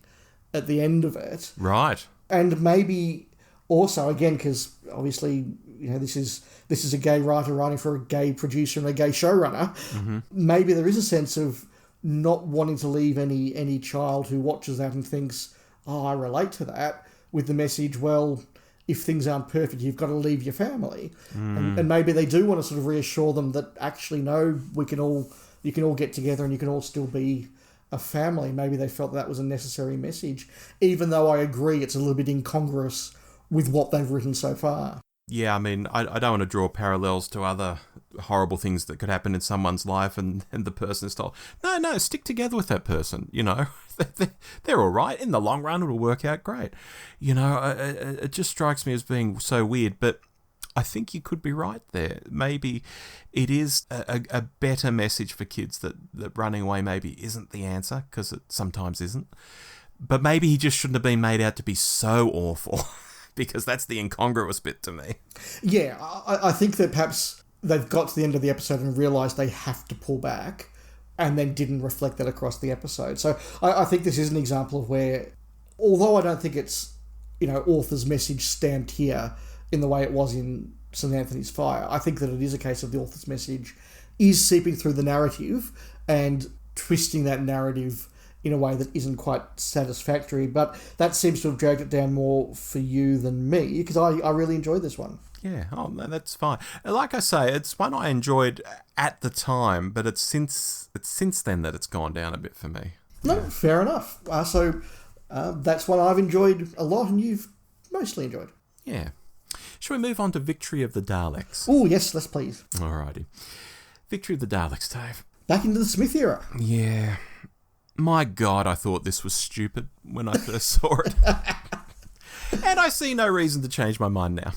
at the end of it. Right. And maybe also, again, because obviously, this is a gay writer writing for a gay producer and a gay showrunner, maybe there is a sense of not wanting to leave any child who watches that and thinks, oh, I relate to that, with the message, well, if things aren't perfect, you've got to leave your family. And maybe they do want to sort of reassure them that actually, no, you can all get together and you can all still be a family. Maybe they felt that was a necessary message, even though I agree it's a little bit incongruous with what they've written so far. Yeah, I mean, I don't want to draw parallels to other horrible things that could happen in someone's life and the person is told, no, stick together with that person, you know. They're all right. In the long run, it'll work out great. You know, it just strikes me as being so weird, but I think you could be right there. Maybe it is a better message for kids that running away maybe isn't the answer, because it sometimes isn't. But maybe he just shouldn't have been made out to be so awful. Because that's the incongruous bit to me. Yeah, I think that perhaps they've got to the end of the episode and realised they have to pull back, and then didn't reflect that across the episode. So I think this is an example of where, although I don't think it's, you know, author's message stamped here in the way it was in St. Anthony's Fire, I think that it is a case of the author's message is seeping through the narrative and twisting that narrative in a way that isn't quite satisfactory, but that seems to have dragged it down more for you than me, because I really enjoyed this one. Yeah, oh, no, that's fine. Like I say, it's one I enjoyed at the time, but it's since then that it's gone down a bit for me. No, fair enough. So that's one I've enjoyed a lot, and you've mostly enjoyed. Yeah. Shall we move on to Victory of the Daleks? Oh, yes, let's please. Alrighty. Victory of the Daleks, Dave. Back into the Smith era. Yeah. My God, I thought this was stupid when I first saw it. And I see no reason to change my mind now.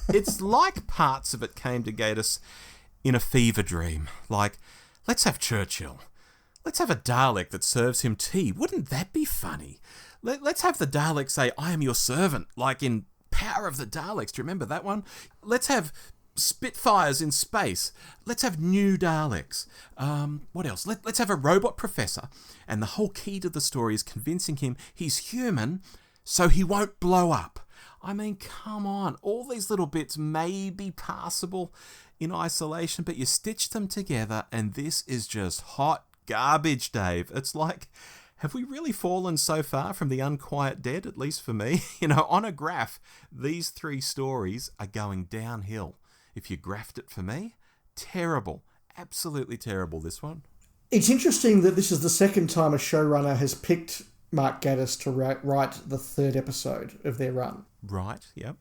It's like parts of it came to Gatiss in a fever dream. Like, let's have Churchill. Let's have a Dalek that serves him tea. Wouldn't that be funny? Let's have the Dalek say, I am your servant, like in Power of the Daleks. Do you remember that one? Let's have Spitfires in space. Let's have new Daleks. What else? Let's have a robot professor. And the whole key to the story is convincing him he's human so he won't blow up. I mean, come on. All these little bits may be passable in isolation, but you stitch them together and this is just hot garbage, Dave. It's like, have we really fallen so far from the Unquiet Dead, at least for me? You know, on a graph, these three stories are going downhill. If you graphed it for me, terrible. Absolutely terrible, this one. It's interesting that this is the second time a showrunner has picked Mark Gatiss to write the third episode of their run. Right, yep.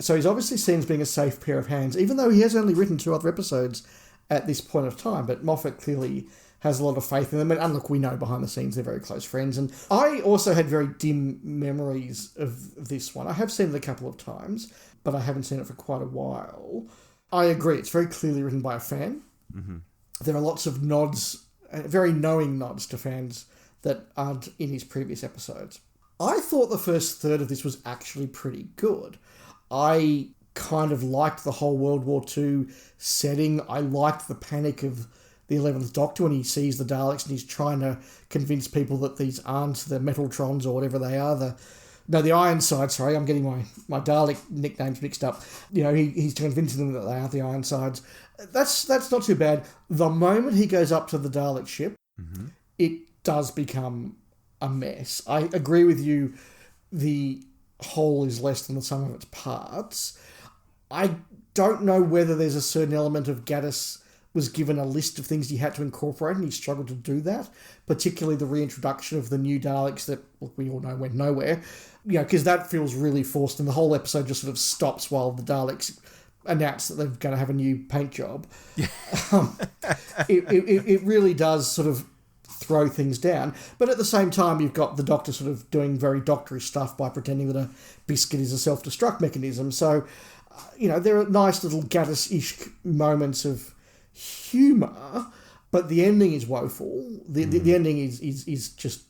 So he's obviously seen as being a safe pair of hands, even though he has only written 2 other episodes at this point of time. But Moffat clearly has a lot of faith in them. And look, we know behind the scenes they're very close friends. And I also had very dim memories of this one. I have seen it a couple of times, but I haven't seen it for quite a while. I agree, it's very clearly written by a fan. Mm-hmm. There are lots of nods, very knowing nods to fans that aren't in his previous episodes. I thought the first third of this was actually pretty good. I kind of liked the whole World War II setting. I liked the panic of the 11th Doctor when he sees the Daleks and he's trying to convince people that these aren't the Metaltrons or whatever they are. The Ironsides, sorry, I'm getting my Dalek nicknames mixed up. You know, he's convincing them that they aren't the Ironsides. That's not too bad. The moment he goes up to the Dalek ship, mm-hmm. It does become a mess. I agree with you, the whole is less than the sum of its parts. I don't know whether there's a certain element of Gatiss was given a list of things he had to incorporate and he struggled to do that, particularly the reintroduction of the new Daleks that, look, we all know went nowhere, you know, because that feels really forced and the whole episode just sort of stops while the Daleks announce that they're going to have a new paint job. Yeah. It really does sort of throw things down, but at the same time you've got the Doctor sort of doing very doctorish stuff by pretending that a biscuit is a self-destruct mechanism. So, you know, there are nice little Gatiss-ish moments of humour, but the ending is woeful. The ending is just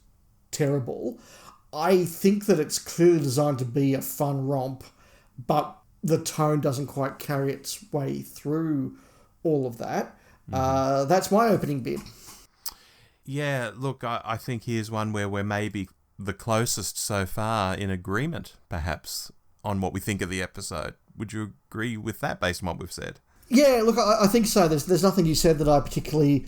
terrible. I think that it's clearly designed to be a fun romp, but the tone doesn't quite carry its way through all of that. That's my opening bid. Yeah, look, I think here's one where we're maybe the closest so far in agreement, perhaps, on what we think of the episode. Would you agree with that based on what we've said? Yeah, look, I think so. There's nothing you said that I particularly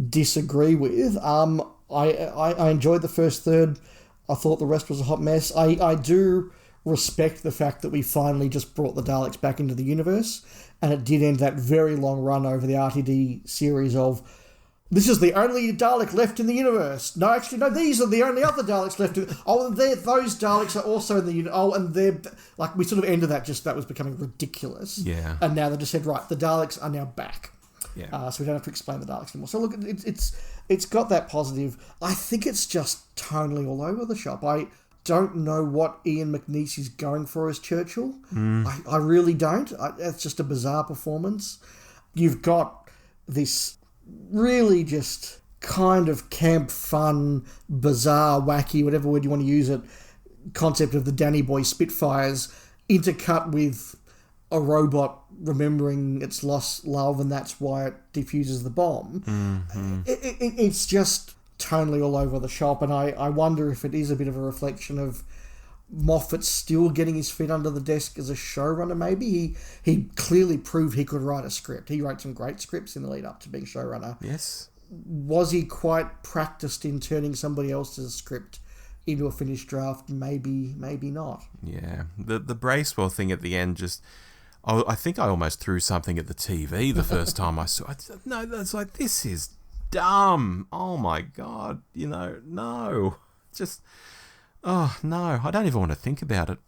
disagree with. I enjoyed the first third. I thought the rest was a hot mess. I do respect the fact that we finally just brought the Daleks back into the universe, and it did end that very long run over the RTD series of This is the only Dalek left in the universe. No, actually, no, these are the only other Daleks left. And those Daleks are also in the universe. Oh, and they're... Like, we sort of ended that, just that was becoming ridiculous. Yeah. And now they just said, right, the Daleks are now back. Yeah. So we don't have to explain the Daleks anymore. So look, it's got that positive. I think it's just tonally all over the shop. I don't know what Ian McNeice is going for as Churchill. I really don't. It's just a bizarre performance. You've got this really just kind of camp fun, bizarre, wacky, whatever word you want to use it, concept of the Danny Boy Spitfires intercut with a robot remembering its lost love and that's why it defuses the bomb. It's just tonally all over the shop, and I wonder if it is a bit of a reflection of Moffat still getting his feet under the desk as a showrunner. Maybe he clearly proved he could write a script. He wrote some great scripts in the lead up to being showrunner. Yes. Was he quite practiced in turning somebody else's script into a finished draft? Maybe not. Yeah. The Bracewell thing at the end just... I think I almost threw something at the TV the first time I saw it. No, that's like, this is dumb. Oh my God. No. Just... Oh, no, I don't even want to think about it.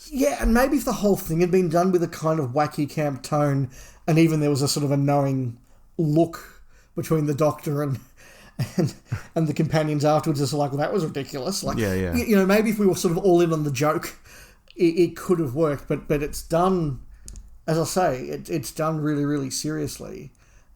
Yeah, and maybe if the whole thing had been done with a kind of wacky camp tone, and even there was a sort of a knowing look between the Doctor and the companions afterwards, it's like, well, that was ridiculous. Like, yeah. Maybe if we were sort of all in on the joke, it could have worked. But it's done, as I say, it's done really, really seriously,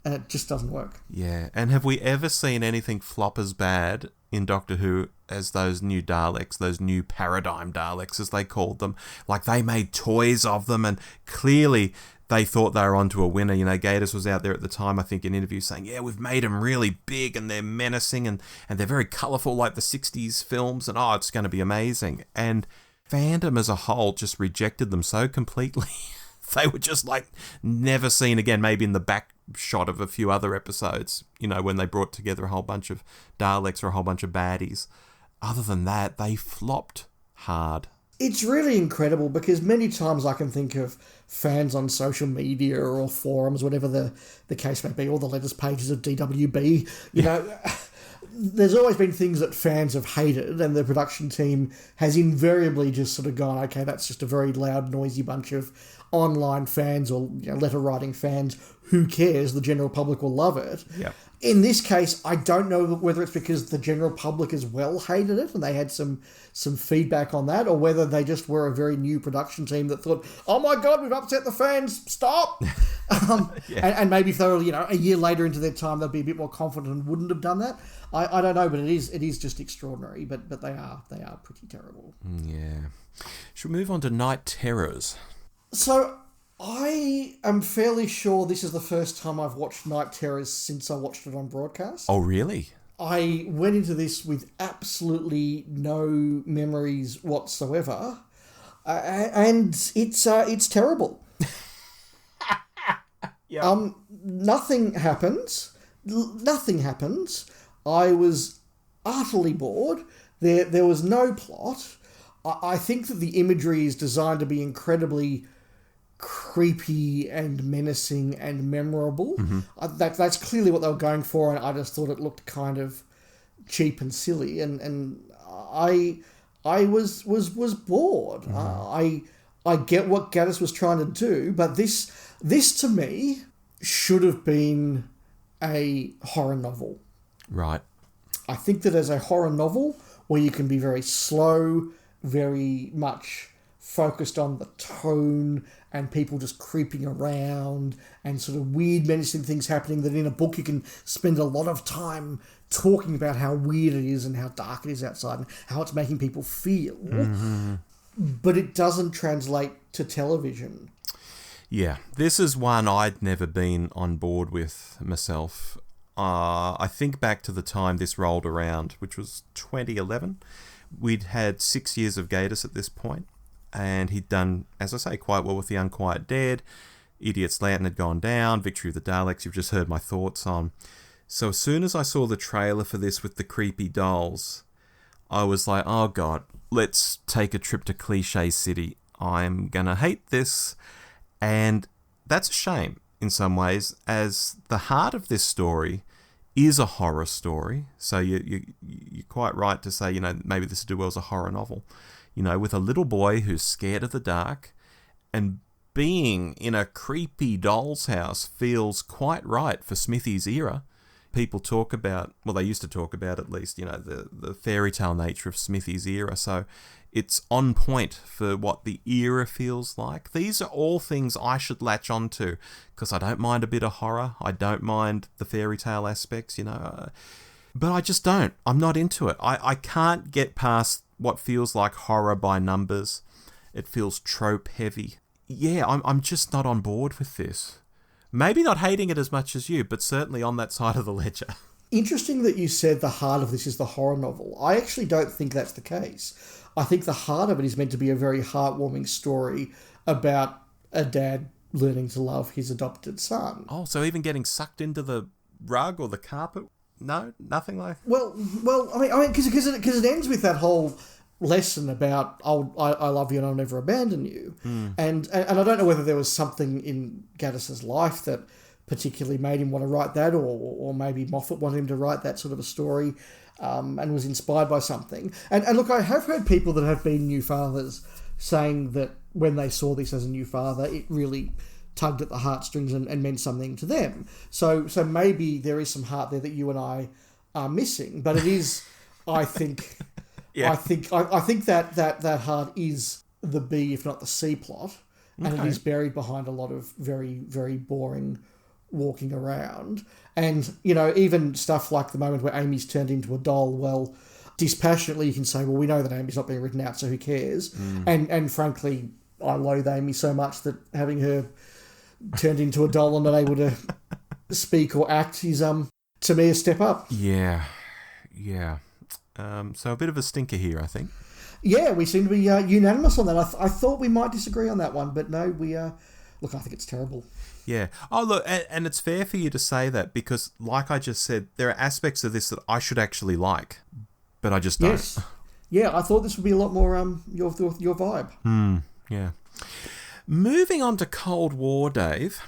and it just doesn't work. Yeah, and have we ever seen anything flop as bad in Doctor Who as those new Daleks, those new paradigm Daleks, as they called them? Like, they made toys of them, and clearly they thought they were onto a winner. Gatiss was out there at the time, I think, in interviews saying, yeah, we've made them really big, and they're menacing, and they're very colourful like the 60s films, and it's going to be amazing. And fandom as a whole just rejected them so completely. They were just, like, never seen again, maybe in the back shot of a few other episodes, when they brought together a whole bunch of Daleks or a whole bunch of baddies. Other than that, they flopped hard. It's really incredible because many times I can think of fans on social media or forums, whatever the case may be, or the letters pages of DWB, there's always been things that fans have hated, and the production team has invariably just sort of gone, okay, that's just a very loud, noisy bunch of online fans or letter-writing fans. Who cares? The general public will love it. Yep. In this case, I don't know whether it's because the general public as well hated it and they had some feedback on that, or whether they just were a very new production team that thought, oh my God, we've upset the fans, stop! And maybe if they were, a year later into their time, they'd be a bit more confident and wouldn't have done that. I don't know, but it is just extraordinary. But they are pretty terrible. Yeah. Should we move on to Night Terrors? So I am fairly sure this is the first time I've watched Night Terrors since I watched it on broadcast. Oh, really? I went into this with absolutely no memories whatsoever, and it's terrible. Yeah. Nothing happens. Nothing happens. I was utterly bored. There was no plot. I think that the imagery is designed to be incredibly creepy and menacing and memorable. Mm-hmm. That's clearly what they were going for, and I just thought it looked kind of cheap and silly, and I was bored. Mm-hmm. I get what Gatiss was trying to do, but this to me should have been a horror novel. Right. I think that as a horror novel where you can be very slow, very much focused on the tone and people just creeping around and sort of weird menacing things happening, that in a book you can spend a lot of time talking about how weird it is and how dark it is outside and how it's making people feel. Mm-hmm. But it doesn't translate to television. Yeah, this is one I'd never been on board with myself. I think back to the time this rolled around, which was 2011. We'd had 6 years of Gatiss at this point, and he'd done, as I say, quite well with the Unquiet Dead. Idiot's Lantern had gone down, Victory of the Daleks, you've just heard my thoughts on. So as soon as I saw the trailer for this with the creepy dolls, I was like, oh God, let's take a trip to Cliché City. I'm gonna hate this. And that's a shame in some ways, as the heart of this story is a horror story. So you're quite right to say, maybe this would do well as a horror novel. With a little boy who's scared of the dark, and being in a creepy doll's house feels quite right for Smithy's era. People talk about, well, they used to talk about at least, the fairy tale nature of Smithy's era. So it's on point for what the era feels like. These are all things I should latch onto, because I don't mind a bit of horror. I don't mind the fairy tale aspects, but I just don't. I'm not into it. I can't get past what feels like horror by numbers. It feels trope heavy. Yeah, I'm just not on board with this. Maybe not hating it as much as you, but certainly on that side of the ledger. Interesting that you said the heart of this is the horror novel. I actually don't think that's the case. I think the heart of it is meant to be a very heartwarming story about a dad learning to love his adopted son. Oh, so even getting sucked into the rug or the carpet? No, nothing like. Well, I mean, because it ends with that whole lesson about I love you and I'll never abandon you, and I don't know whether there was something in Gaddis's life that particularly made him want to write that, or maybe Moffat wanted him to write that sort of a story, and was inspired by something. And look, I have heard people that have been new fathers saying that when they saw this as a new father, it really tugged at the heartstrings and meant something to them. So maybe there is some heart there that you and I are missing, but it is, I think. Yeah. I think that heart is the B, if not the C plot, and it is buried behind a lot of very, very boring walking around. And, even stuff like the moment where Amy's turned into a doll, well, dispassionately you can say, well, we know that Amy's not being written out, so who cares? And frankly, I loathe Amy so much that having her turned into a doll and not able to speak or act is, to me, a step up. Yeah. So a bit of a stinker here, I think. Yeah, we seem to be unanimous on that. I thought we might disagree on that one, but no, look, I think it's terrible. Yeah. Oh, look, and it's fair for you to say that, because, like I just said, there are aspects of this that I should actually like, but I just don't. Yes. Yeah, I thought this would be a lot more your vibe. Yeah. Moving on to Cold War, Dave,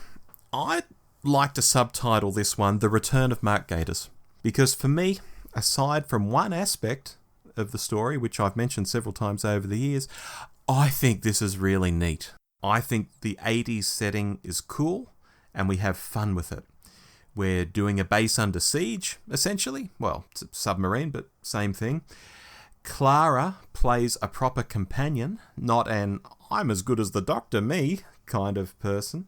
I'd like to subtitle this one The Return of Mark Gatiss, because for me, aside from one aspect of the story, which I've mentioned several times over the years, I think this is really neat. I think the 80s setting is cool, and we have fun with it. We're doing a base under siege, essentially. Well, it's a submarine, but same thing. Clara plays a proper companion, not an I'm as good as the Doctor, me kind of person.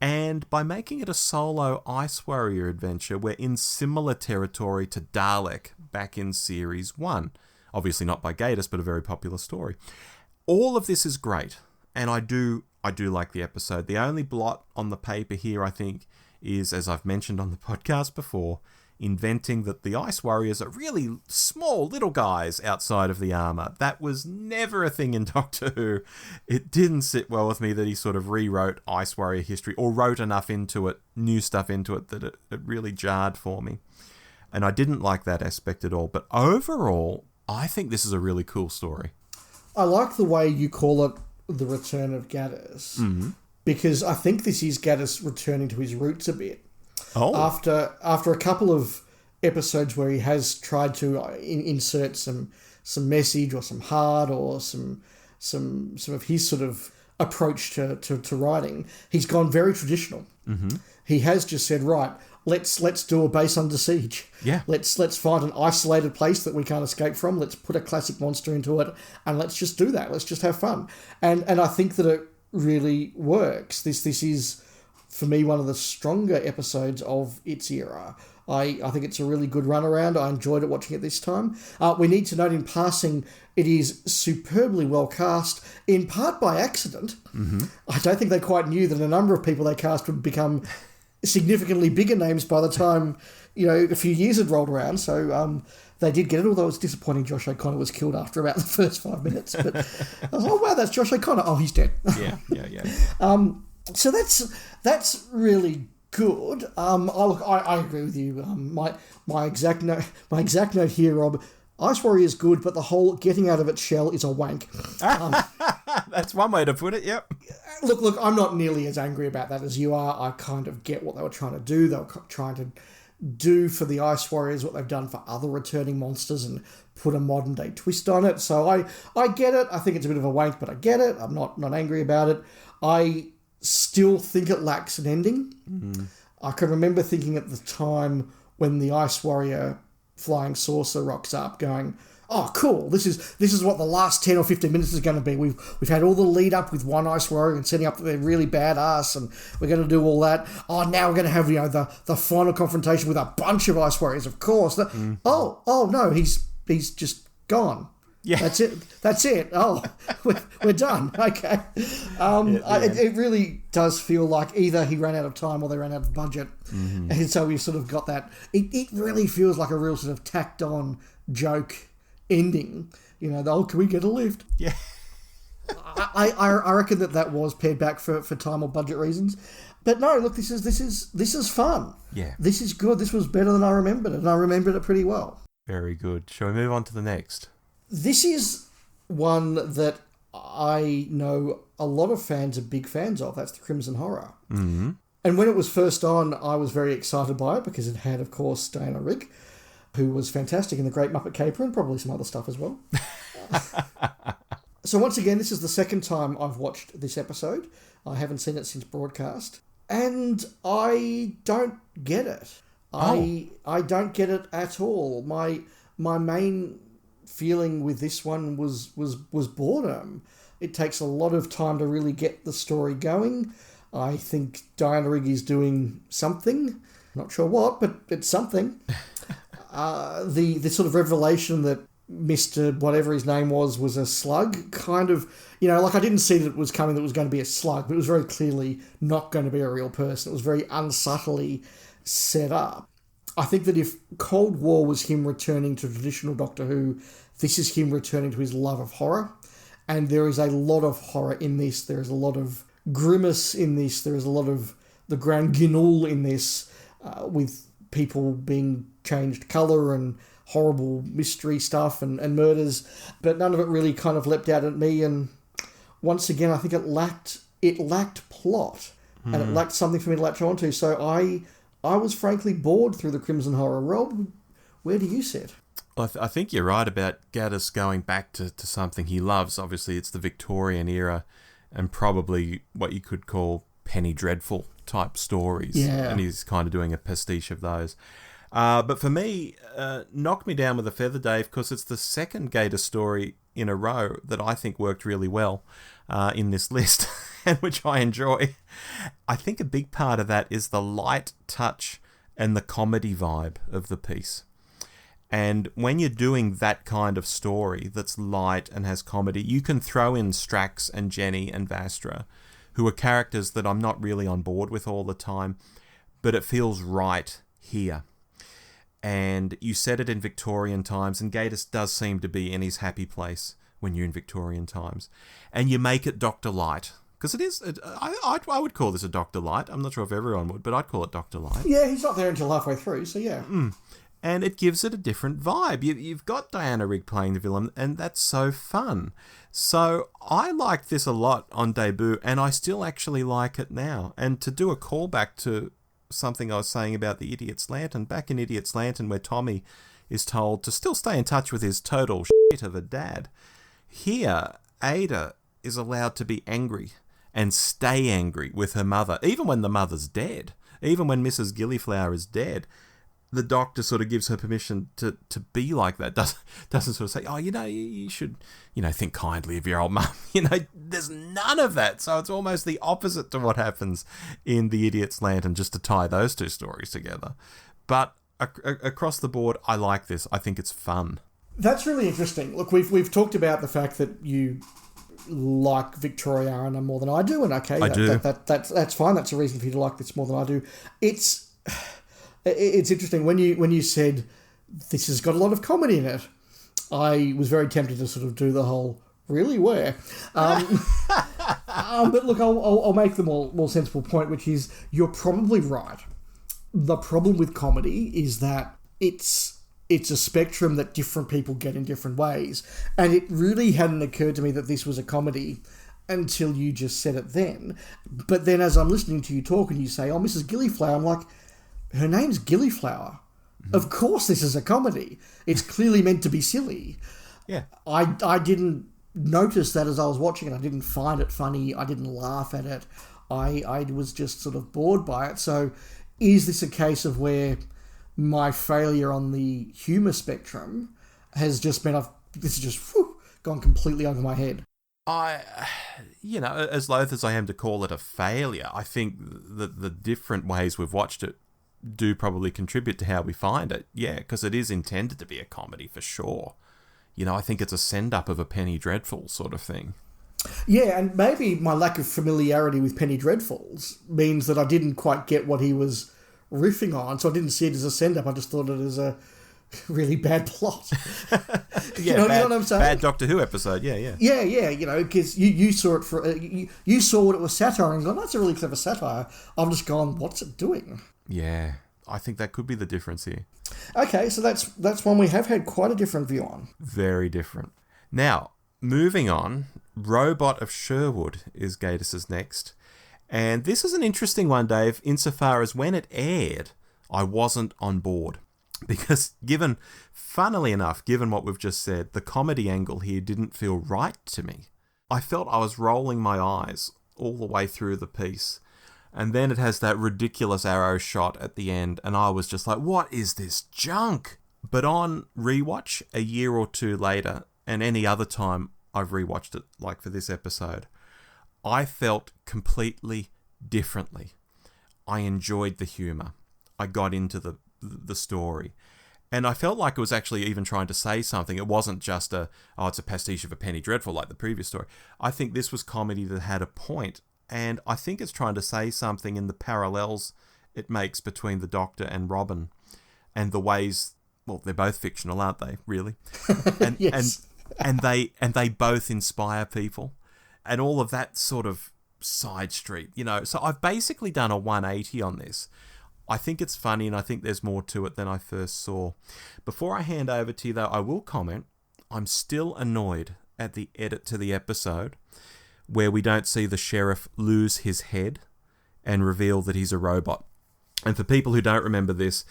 And by making it a solo Ice Warrior adventure, we're in similar territory to Dalek back in Series 1. Obviously not by Gatiss, but a very popular story. All of this is great, and I do like the episode. The only blot on the paper here, I think, is, as I've mentioned on the podcast before, inventing that the Ice Warriors are really small little guys outside of the armour. That was never a thing in Doctor Who. It didn't sit well with me that he sort of rewrote Ice Warrior history, or wrote enough into it, new stuff into it, that it really jarred for me. And I didn't like that aspect at all. But overall, I think this is a really cool story. I like the way you call it The Return of Gatiss, because I think this is Gatiss returning to his roots a bit. Oh. After a couple of episodes where he has tried to insert some message or some heart or some of his sort of approach to writing, he's gone very traditional. Mm-hmm. He has just said, right, let's do a base under siege. Yeah. Let's find an isolated place that we can't escape from. Let's put a classic monster into it, and let's just do that. Let's just have fun. And I think that it really works. This is, for me, one of the stronger episodes of its era. I think it's a really good run around. I enjoyed it watching it this time. We need to note in passing, it is superbly well cast, in part by accident. Mm-hmm. I don't think they quite knew that a number of people they cast would become significantly bigger names by the time, a few years had rolled around. So they did get it, although it's disappointing Josh O'Connor was killed after about the first 5 minutes. But I was like, oh, wow, that's Josh O'Connor. Oh, he's dead. Yeah. So that's really good. I agree with you. My exact note here, Rob. Ice Warrior is good, but the whole getting out of its shell is a wank. That's one way to put it. Yep. Look. I'm not nearly as angry about that as you are. I kind of get what they were trying to do. They were trying to do for the Ice Warriors what they've done for other returning monsters and put a modern day twist on it. So I get it. I think it's a bit of a wank, but I get it. I'm not angry about it. I still think it lacks an ending. Mm-hmm. I can remember thinking at the time when the Ice Warrior flying saucer rocks up going, oh, cool, this is what the last 10 or 15 minutes is going to be. We've had all the lead up with one Ice Warrior and setting up that they're really badass, and we're going to do all that. Oh, now we're going to have, the final confrontation with a bunch of Ice Warriors, of course. Oh, no, he's just gone. Yeah. That's it. Oh, we're done. Okay. It really does feel like either he ran out of time or they ran out of budget. Mm-hmm. And so we've sort of got that. It really feels like a real sort of tacked on joke ending. Can we get a lift? Yeah. I reckon that was pared back for time or budget reasons. But no, look, this is fun. Yeah. This is good. This was better than I remembered, and I remembered it pretty well. Very good. Shall we move on to the next? This is one that I know a lot of fans are big fans of. That's the Crimson Horror. Mm-hmm. And when it was first on, I was very excited by it because it had, of course, Diana Rigg, who was fantastic in The Great Muppet Caper and probably some other stuff as well. So once again, this is the second time I've watched this episode. I haven't seen it since broadcast. And I don't get it. I don't get it at all. My main feeling with this one was boredom. It takes a lot of time to really get the story going. I think Diana Rigg is doing something. Not sure what, but it's something. The sort of revelation that Mr. whatever his name was a slug, kind of, I didn't see that it was coming that it was going to be a slug, but it was very clearly not going to be a real person. It was very unsubtly set up. I think that if Cold War was him returning to traditional Doctor Who, this is him returning to his love of horror. And there is a lot of horror in this. There is a lot of grimace in this. There is a lot of the Grand Guignol in this, with people being changed colour and horrible mystery stuff and murders. But none of it really kind of leapt out at me. And once again, I think it lacked plot. And it lacked something for me to latch onto. So I was frankly bored through the Crimson Horror. Rob, where do you sit? Well, I think you're right about Gatiss going back to something he loves. Obviously, it's the Victorian era and probably what you could call Penny Dreadful type stories. Yeah. And he's kind of doing a pastiche of those. But for me, Knock Me Down with a Feather, Dave, because it's the second Gatiss story in a row that I think worked really well in this list, and which I enjoy. I think a big part of that is the light touch and the comedy vibe of the piece. And when you're doing that kind of story that's light and has comedy, you can throw in Strax and Jenny and Vastra, who are characters that I'm not really on board with all the time, but it feels right here. And you said it in Victorian times, and Gatiss does seem to be in his happy place when you're in Victorian times. And you make it Dr. Light, because it is, I would call this a Dr. Light. I'm not sure if everyone would, but I'd call it Dr. Light. Yeah, he's not there until halfway through, so yeah. And it gives it a different vibe. You've got Diana Rigg playing the villain, and that's so fun. So I liked this a lot on debut, and I still actually like it now. And to do a callback to something I was saying about the Idiot's Lantern, back in Idiot's Lantern where Tommy is told to still stay in touch with his total shit of a dad, here Ada is allowed to be angry and stay angry with her mother, even when the mother's dead, even when Mrs. Gilliflower is dead. The Doctor sort of gives her permission to be like that. Doesn't sort of say, you should, think kindly of your old mum. There's none of that. So it's almost the opposite to what happens in The Idiot's Lantern, just to tie those two stories together. But across the board, I like this. I think it's fun. That's really interesting. Look, we've talked about the fact that you like Victoriana more than I do, and okay, that's fine. That's a reason for you to like this more than I do. It's interesting when you said this has got a lot of comedy in it. I was very tempted to sort of do the whole really where, but look, I'll make the more sensible point, which is you're probably right. The problem with comedy is that it's a spectrum that different people get in different ways, and it really hadn't occurred to me that this was a comedy until you just said it then. But then as I'm listening to you talk and you say, "Oh, Mrs. Gilliflower," I'm like, her name's Gillyflower. Of course this is a comedy. It's clearly meant to be silly. Yeah. I didn't notice that as I was watching it. I didn't find it funny. I didn't laugh at it. I was just sort of bored by it. So is this a case of where my failure on the humour spectrum has just been, this has just gone completely over my head? As loath as I am to call it a failure, I think that the different ways we've watched it do probably contribute to how we find it. Yeah, because it is intended to be a comedy for sure. I think it's a send-up of a Penny Dreadful sort of thing. Yeah, and maybe my lack of familiarity with Penny Dreadfuls means that I didn't quite get what he was riffing on, so I didn't see it as a send-up. I just thought it as a really bad plot. You know what I'm saying? Bad Doctor Who episode, yeah. Yeah, because you saw it for... you saw what it was satire and gone, that's a really clever satire. I've just gone, what's it doing? Yeah, I think that could be the difference here. Okay, so that's one we have had quite a different view on. Very different. Now, moving on, Robot of Sherwood is Gatiss's next. And this is an interesting one, Dave, insofar as when it aired, I wasn't on board. Because funnily enough, given what we've just said, the comedy angle here didn't feel right to me. I felt I was rolling my eyes all the way through the piece. And then it has that ridiculous arrow shot at the end, and I was just like, what is this junk? But on rewatch, a year or two later, and any other time I've rewatched it, like for this episode, I felt completely differently. I enjoyed the humour. I got into the story. And I felt like it was actually even trying to say something. It wasn't just it's a pastiche of a Penny Dreadful like the previous story. I think this was comedy that had a point. And I think it's trying to say something in the parallels it makes between the Doctor and Robin and the ways, well, they're both fictional, aren't they, really? And, yes. and they both inspire people and all of that sort of side street, So I've basically done a 180 on this. I think it's funny and I think there's more to it than I first saw. Before I hand over to you, though, I will comment, I'm still annoyed at the edit to the episode where we don't see the sheriff lose his head and reveal that he's a robot. And for people who don't remember this,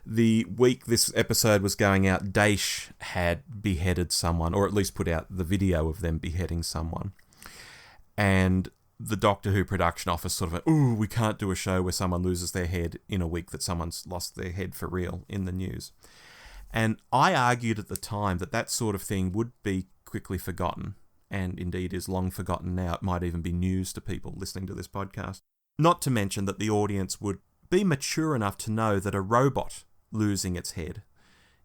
the week this episode was going out, Daesh had beheaded someone, or at least put out the video of them beheading someone. And the Doctor Who production office sort of went, ooh, we can't do a show where someone loses their head in a week that someone's lost their head for real in the news. And I argued at the time that sort of thing would be quickly forgotten. And indeed is long forgotten now. It might even be news to people listening to this podcast. Not to mention that the audience would be mature enough to know that a robot losing its head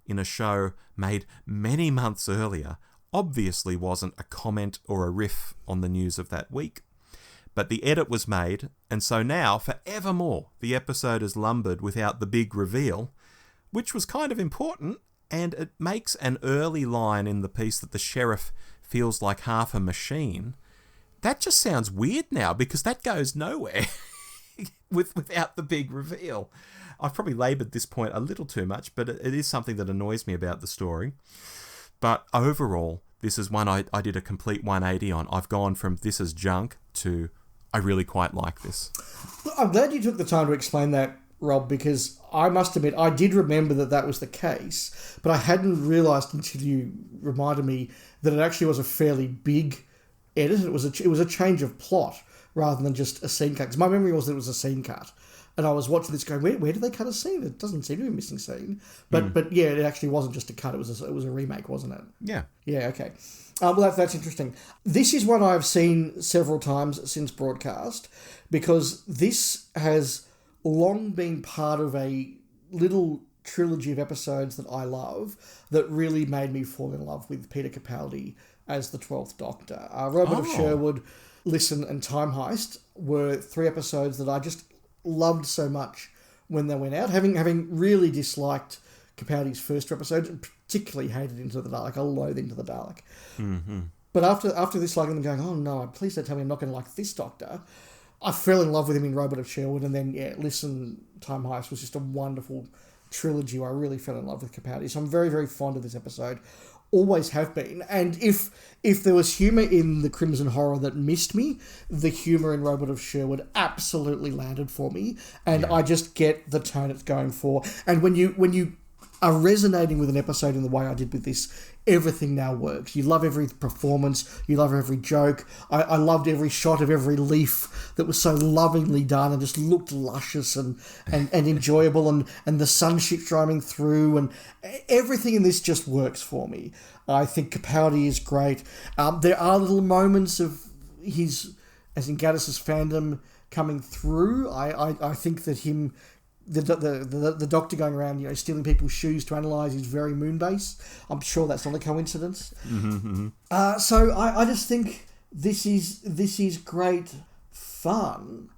in a show made many months earlier obviously wasn't a comment or a riff on the news of that week. But the edit was made, and so now, forevermore, the episode is lumbered without the big reveal, which was kind of important, and it makes an early line in the piece that the sheriff feels like half a machine. That just sounds weird now because that goes nowhere without the big reveal. I've probably laboured this point a little too much, but it is something that annoys me about the story. But overall, this is one I did a complete 180 on. I've gone from this is junk to I really quite like this. I'm glad you took the time to explain that, Rob, because I must admit I did remember that was the case, but I hadn't realised until you reminded me that it actually was a fairly big edit. It was a change of plot rather than just a scene cut. Because my memory was that it was a scene cut, and I was watching this going, where did they cut a scene? It doesn't seem to be a missing scene. But yeah, it actually wasn't just a cut. It was a remake, wasn't it? Yeah. Yeah. Okay. Well, that's interesting. This is one I've seen several times since broadcast because this has long been part of a little trilogy of episodes that I love that really made me fall in love with Peter Capaldi as the 12th Doctor. Robot of Sherwood, Listen and Time Heist were 3 episodes that I just loved so much when they went out. Having really disliked Capaldi's first 2 episodes, and particularly hated Into the Dalek. I loathe Into the Dalek. Mm-hmm. But after this, liking them going, oh no, please don't tell me I'm not going to like this Doctor, I fell in love with him in Robot of Sherwood, and then, Listen, Time Heist was just a wonderful trilogy where I really fell in love with Capaldi. So I'm very, very fond of this episode. always have been. And if there was humour in the Crimson Horror that missed me, the humour in Robot of Sherwood absolutely landed for me. And I just get the tone it's going for. And when you are resonating with an episode in the way I did with this, everything now works. You love every performance. You love every joke. I loved every shot of every leaf that was so lovingly done and just looked luscious and enjoyable, and the sun shining through, and everything in this just works for me. I think Capaldi is great. There are little moments of his, as in Gatiss's fandom, coming through. I think that him... The doctor going around, stealing people's shoes to analyse his very moon base. I'm sure that's not a coincidence. So I just think this is great fun,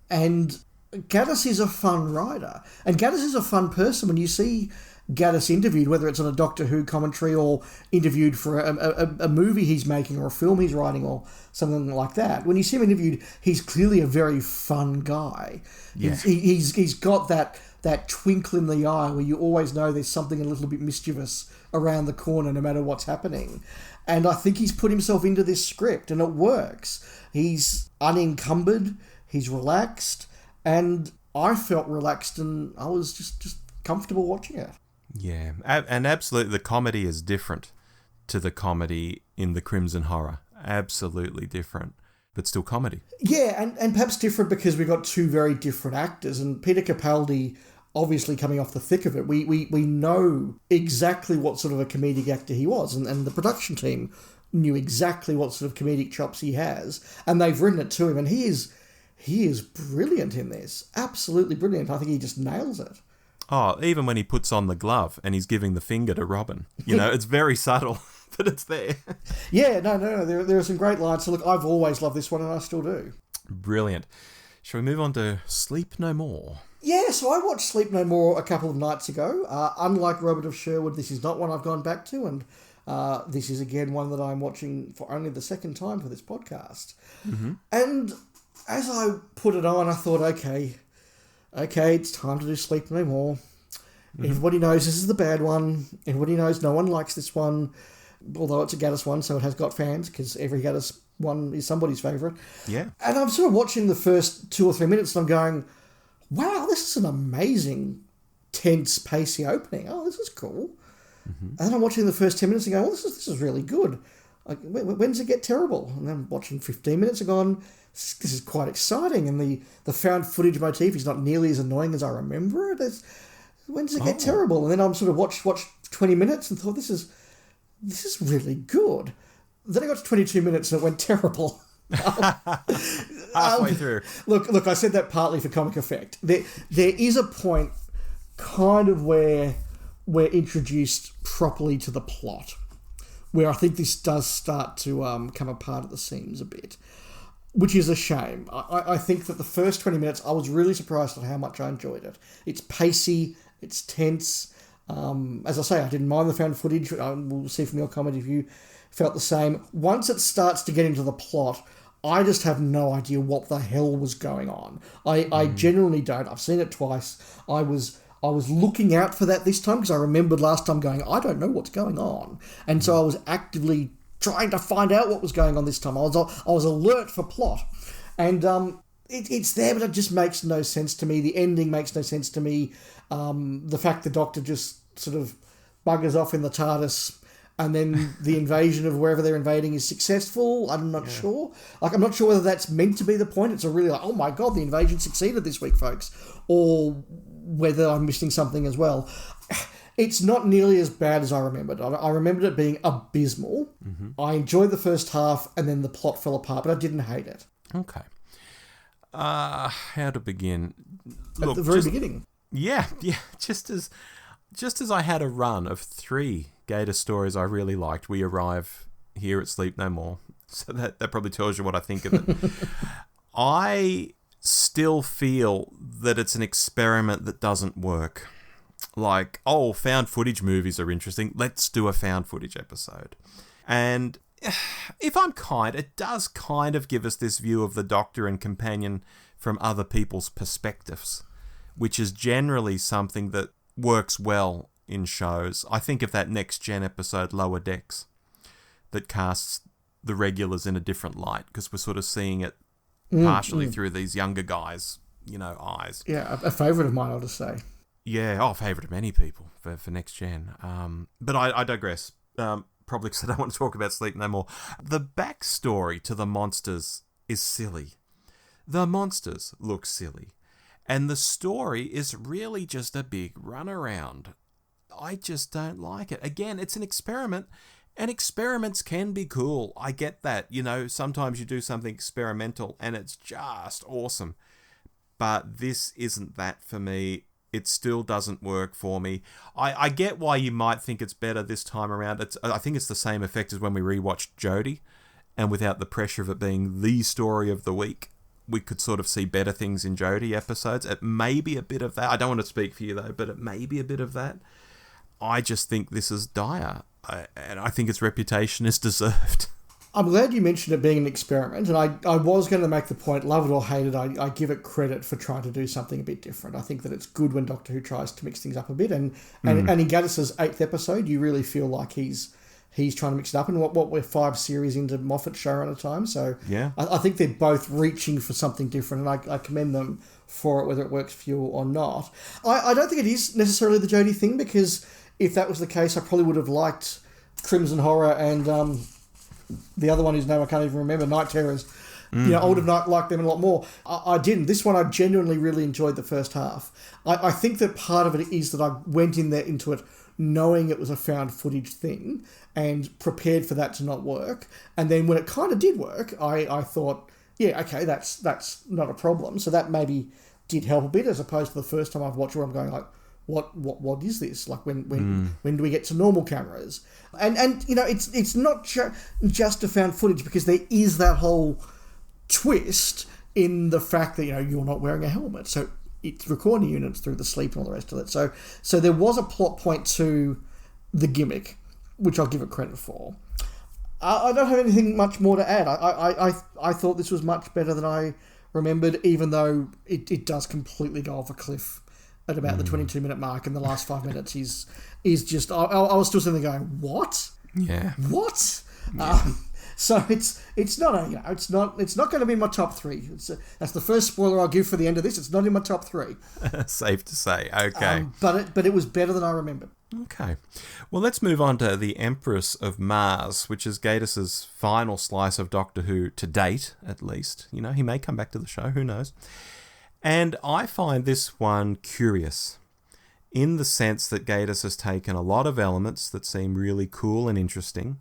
and Gatiss is a fun writer, and Gatiss is a fun person. When you see Gatiss interviewed, whether it's on a Doctor Who commentary or interviewed for a movie he's making or a film he's writing or something like that, when you see him interviewed, he's clearly a very fun guy. Yeah. He's got that twinkle in the eye where you always know there's something a little bit mischievous around the corner no matter what's happening. And I think he's put himself into this script and it works. He's unencumbered, he's relaxed, and I felt relaxed and I was just comfortable watching it. Yeah, and absolutely the comedy is different to the comedy in the Crimson Horror. Absolutely different, but still comedy. Yeah, and perhaps different because we got two very different actors, and Peter Capaldi obviously coming off the thick of it. We know exactly what sort of a comedic actor he was, and the production team knew exactly what sort of comedic chops he has, and they've written it to him, and he is brilliant in this. Absolutely brilliant. I think he just nails it. Oh, even when he puts on the glove and he's giving the finger to Robin. It's very subtle, but it's there. Yeah, no. There are some great lines. So look, I've always loved this one and I still do. Brilliant. Shall we move on to Sleep No More? Yeah, so I watched Sleep No More a couple of nights ago. Unlike Robot of Sherwood, this is not one I've gone back to, and this is again one that I'm watching for only the second time for this podcast. Mm-hmm. And as I put it on, I thought, okay, it's time to do Sleep No More. Mm-hmm. Everybody knows this is the bad one. Everybody knows no one likes this one, although it's a Gatiss one, so it has got fans, because every Gatiss one is somebody's favourite. Yeah. And I'm sort of watching the first 2 or 3 minutes and I'm going, wow, this is an amazing, tense, pacey opening. Oh, this is cool. Mm-hmm. And then I'm watching the first 10 minutes and going, well, this is really good. Like, when does it get terrible? And then watching 15 minutes and going, this is quite exciting, and the found footage motif is not nearly as annoying as I remember it. When does it get terrible? And then I'm sort of watched 20 minutes and thought, this is really good. Then I got to 22 minutes and it went terrible. Halfway through. Look, I said that partly for comic effect. There is a point kind of where we're introduced properly to the plot, where I think this does start to come apart at the seams a bit, which is a shame. I think that the first 20 minutes, I was really surprised at how much I enjoyed it. It's pacey, it's tense. As I say, I didn't mind the found footage. We'll see from your comment if you felt the same. Once it starts to get into the plot, I just have no idea what the hell was going on. I genuinely don't. I've seen it twice. I was looking out for that this time because I remembered last time going, I don't know what's going on. And so I was actively trying to find out what was going on this time. I was alert for plot. And it's there, but it just makes no sense to me. The ending makes no sense to me. The fact the Doctor just sort of buggers off in the TARDIS and then the invasion of wherever they're invading is successful, I'm not sure. Like, I'm not sure whether that's meant to be the point. It's a really like, oh my God, the invasion succeeded this week, folks. Or whether I'm missing something as well. It's not nearly as bad as I remembered. I remembered it being abysmal. Mm-hmm. I enjoyed the first half and then the plot fell apart, but I didn't hate it. Okay. How to begin? Look, at the very beginning. Yeah. Just as I had a run of 3 Gatiss stories I really liked, we arrive here at Sleep No More. So that probably tells you what I think of it. I still feel that it's an experiment that doesn't work. Like, found footage movies are interesting. Let's do a found footage episode. And if I'm kind, it does kind of give us this view of the Doctor and companion from other people's perspectives, which is generally something that works well in shows. I think of that Next Gen episode, Lower Decks, that casts the regulars in a different light, because we're sort of seeing it partially through these younger guys, eyes. Yeah, a favourite of mine, I'll just say. Yeah, favourite of many people for Next Gen. But I digress. Probably because I don't want to talk about Sleep No More. The backstory to the monsters is silly. The monsters look silly. And the story is really just a big runaround. I just don't like it. Again, it's an experiment, and experiments can be cool. I get that. Sometimes you do something experimental and it's just awesome. But this isn't that for me. It still doesn't work for me. I get why you might think it's better this time around. I think it's the same effect as when we rewatched Jodie, and without the pressure of it being the story of the week, we could sort of see better things in Jodie episodes. It may be a bit of that. I don't want to speak for you, though, but it may be a bit of that. I just think this is dire, and I think its reputation is deserved. I'm glad you mentioned it being an experiment, and I was going to make the point, love it or hate it, I give it credit for trying to do something a bit different. I think that it's good when Doctor Who tries to mix things up a bit, and in Gattis's 8th episode, you really feel like he's trying to mix it up, and what we're 5 series into Moffat showrunner time, so yeah. I think they're both reaching for something different, and I commend them for it, whether it works for you or not. I don't think it is necessarily the Jodie thing, because if that was the case, I probably would have liked Crimson Horror and the other one whose name I can't even remember, Night Terrors. I would have liked them a lot more. I didn't. This one, I genuinely really enjoyed the first half. I think that part of it is that I went into it knowing it was a found footage thing and prepared for that to not work. And then when it kind of did work, I thought, yeah, okay, that's not a problem. So that maybe did help a bit, as opposed to the first time I've watched where I'm going like, what is this? Like when do we get to normal cameras? And it's not just a found footage, because there is that whole twist in the fact that you're not wearing a helmet, so it's recording units through the sleep and all the rest of it. So there was a plot point to the gimmick, which I'll give it credit for. I don't have anything much more to add. I thought this was much better than I remembered, even though it does completely go off a cliff at about the 22-minute mark, and the last 5 minutes is just... I was still sitting there going, what? Yeah. What? Yeah. So it's not it's not going to be in my top 3. That's the first spoiler I'll give for the end of this. It's not in my top 3. Safe to say. Okay. But it was better than I remembered. Okay. Well, let's move on to the Empress of Mars, which is Gatiss's final slice of Doctor Who to date, at least. He may come back to the show. Who knows? And I find this one curious, in the sense that Gatiss has taken a lot of elements that seem really cool and interesting,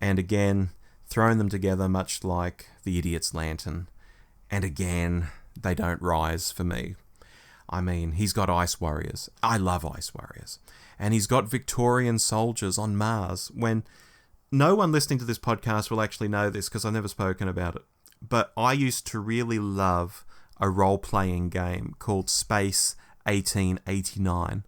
and again, thrown them together much like the Idiot's Lantern, and again, they don't rise for me. I mean, he's got ice warriors. I love ice warriors. And he's got Victorian soldiers on Mars, when no one listening to this podcast will actually know this, because I've never spoken about it. But I used to really love a role-playing game called Space 1889,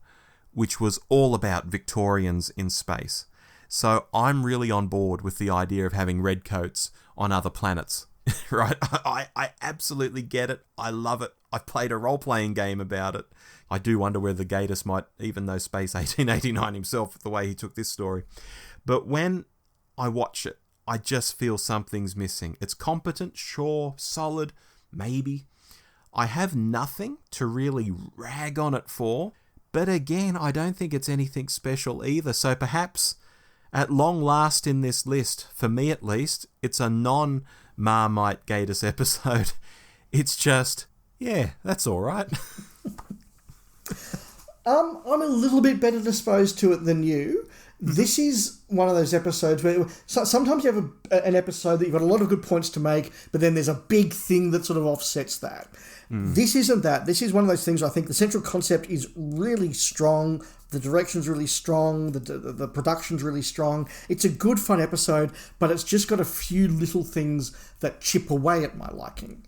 which was all about Victorians in space. So I'm really on board with the idea of having redcoats on other planets, right? I absolutely get it. I love it. I've played a role-playing game about it. I do wonder whether Gatiss might even know Space 1889 himself, the way he took this story. But when I watch it, I just feel something's missing. It's competent, sure, solid, maybe. I have nothing to really rag on it for, but again, I don't think it's anything special either. So perhaps, at long last in this list, for me at least, it's a non-Marmite Gatiss episode. It's just, yeah, that's all right. I'm a little bit better disposed to it than you. This is one of those episodes where sometimes you have an episode that you've got a lot of good points to make, but then there's a big thing that sort of offsets that. This isn't that. This is one of those things where I think the central concept is really strong, the direction's really strong, the production's really strong. It's a good, fun episode, but it's just got a few little things that chip away at my liking.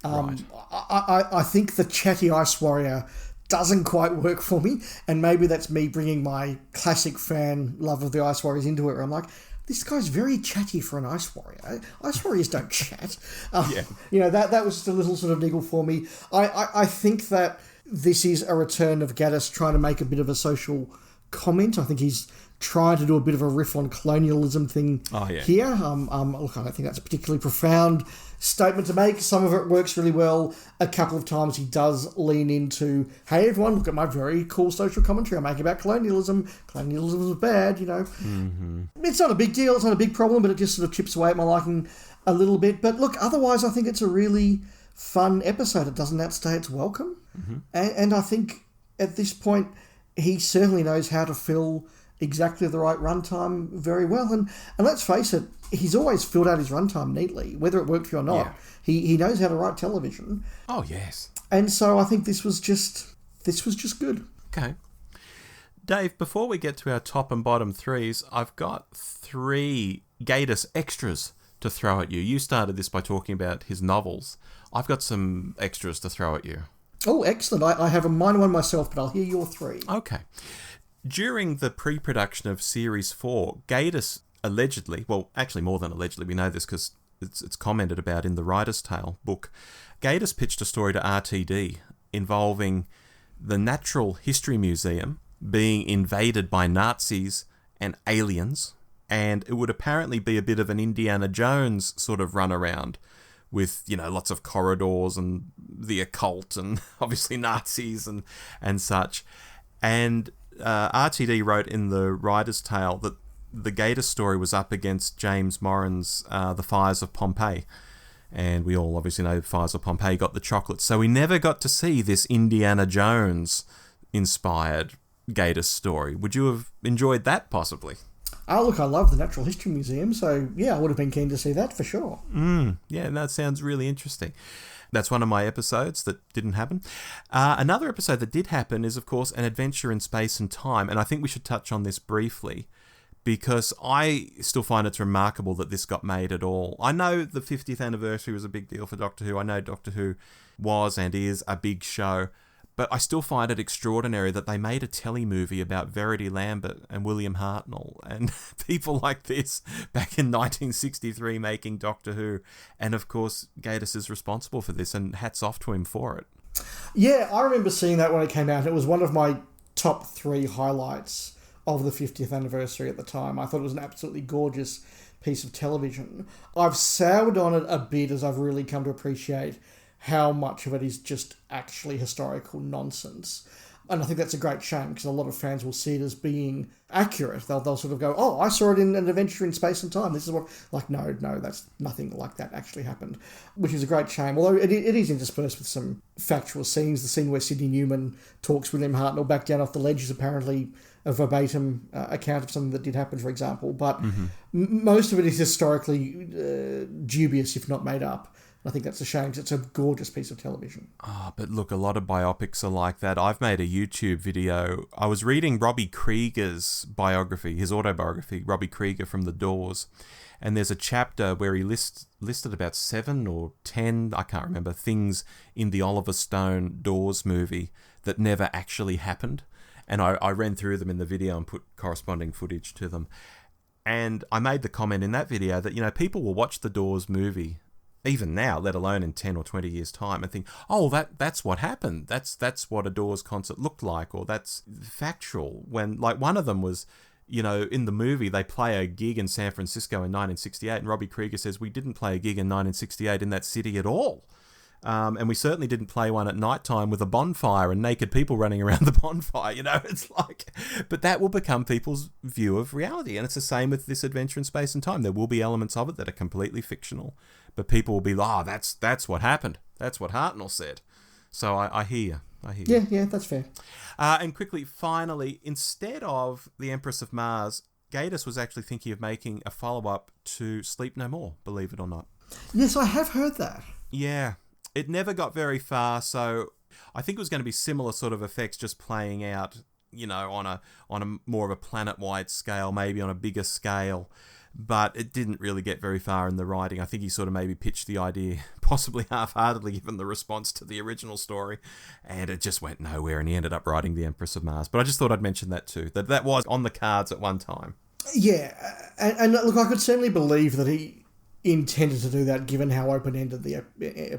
Right. I think the chatty ice warrior doesn't quite work for me, and maybe that's me bringing my classic fan love of the Ice Warriors into it, where I'm like, this guy's very chatty for an Ice Warrior. Ice Warriors don't chat. That was just a little sort of niggle for me. I think that this is a return of Gatiss trying to make a bit of a social comment. I think he's trying to do a bit of a riff on colonialism thing here. Look, I don't think that's a particularly profound statement to make. Some of it works really well. A couple of times he does lean into, hey, everyone, look at my very cool social commentary I'm making about colonialism. Colonialism is bad, you know. Mm-hmm. It's not a big deal. It's not a big problem, but it just sort of chips away at my liking a little bit. But look, otherwise, I think it's a really fun episode. It doesn't outstay its welcome. Mm-hmm. And I think at this point, he certainly knows how to fill exactly the right runtime very well. And let's face it, he's always filled out his runtime neatly, whether it worked for you or not. Yeah. He knows how to write television. Oh, yes. And so I think this was just good. Okay. Dave, before we get to our top and bottom threes, I've got 3 Gatiss extras to throw at you. You started this by talking about his novels. I've got some extras to throw at you. Oh, excellent. I have a minor one myself, but I'll hear your 3. Okay. During the pre-production of Series 4, Gatiss allegedly, well, actually more than allegedly, we know this because it's commented about in the Writer's Tale book, Gatiss pitched a story to RTD involving the Natural History Museum being invaded by Nazis and aliens, and it would apparently be a bit of an Indiana Jones sort of runaround with, you know, lots of corridors and the occult and obviously Nazis and such. And RTD wrote in the Writer's Tale that the Gatiss story was up against James Moran's The Fires of Pompeii. And we all obviously know The Fires of Pompeii got the chocolates. So we never got to see this Indiana Jones-inspired Gatiss story. Would you have enjoyed that, possibly? Oh, look, I love the Natural History Museum, so yeah, I would have been keen to see that for sure. Yeah, that sounds really interesting. That's one of my episodes that didn't happen. Another episode that did happen is, of course, An Adventure in Space and Time, and I think we should touch on this briefly, because I still find it's remarkable that this got made at all. I know the 50th anniversary was a big deal for Doctor Who. I know Doctor Who was and is a big show, but I still find it extraordinary that they made a telly-movie about Verity Lambert and William Hartnell and people like this back in 1963 making Doctor Who. And of course, Gatiss is responsible for this, and hats off to him for it. Yeah, I remember seeing that when it came out. It was one of my top 3 highlights of the 50th anniversary at the time. I thought it was an absolutely gorgeous piece of television. I've soured on it a bit as I've really come to appreciate how much of it is just actually historical nonsense. And I think that's a great shame, because a lot of fans will see it as being accurate. They'll sort of go, oh, I saw it in An Adventure in Space and Time. This is what... Like, no, that's nothing like that actually happened, which is a great shame. Although it is interspersed with some factual scenes. The scene where Sidney Newman talks William Hartnell back down off the ledge is apparently a verbatim account of something that did happen, for example. But most of it is historically dubious, if not made up. I think that's a shame, because it's a gorgeous piece of television. Oh, but look, a lot of biopics are like that. I've made a YouTube video. I was reading Robbie Krieger's biography, his autobiography, Robbie Krieger from The Doors, and there's a chapter where he listed about 7 or 10, I can't remember, things in the Oliver Stone Doors movie that never actually happened. And I ran through them in the video and put corresponding footage to them. And I made the comment in that video that, you know, people will watch the Doors movie even now, let alone in 10 or 20 years' time, and think, oh, that's what happened. That's what a Doors concert looked like, or that's factual. When, like, one of them was, you know, in the movie, they play a gig in San Francisco in 1968, and Robbie Krieger says, we didn't play a gig in 1968 in that city at all. And we certainly didn't play one at nighttime with a bonfire and naked people running around the bonfire, you know, it's like... But that will become people's view of reality, and it's the same with this Adventure in Space and Time. There will be elements of it that are completely fictional, but people will be like, oh, that's what happened. That's what Hartnell said. So I hear you. Yeah, that's fair. And quickly, finally, instead of The Empress of Mars, Gatiss was actually thinking of making a follow-up to Sleep No More, believe it or not. Yes, I have heard that. Yeah. It never got very far, so I think it was going to be similar sort of effects, just playing out, you know, on a more of a planet-wide scale, maybe on a bigger scale, but it didn't really get very far in the writing. I think he sort of maybe pitched the idea, possibly half-heartedly given the response to the original story, and it just went nowhere, and he ended up writing The Empress of Mars. But I just thought I'd mention that too, that was on the cards at one time. Yeah, and look, I could certainly believe that he intended to do that, given how open-ended the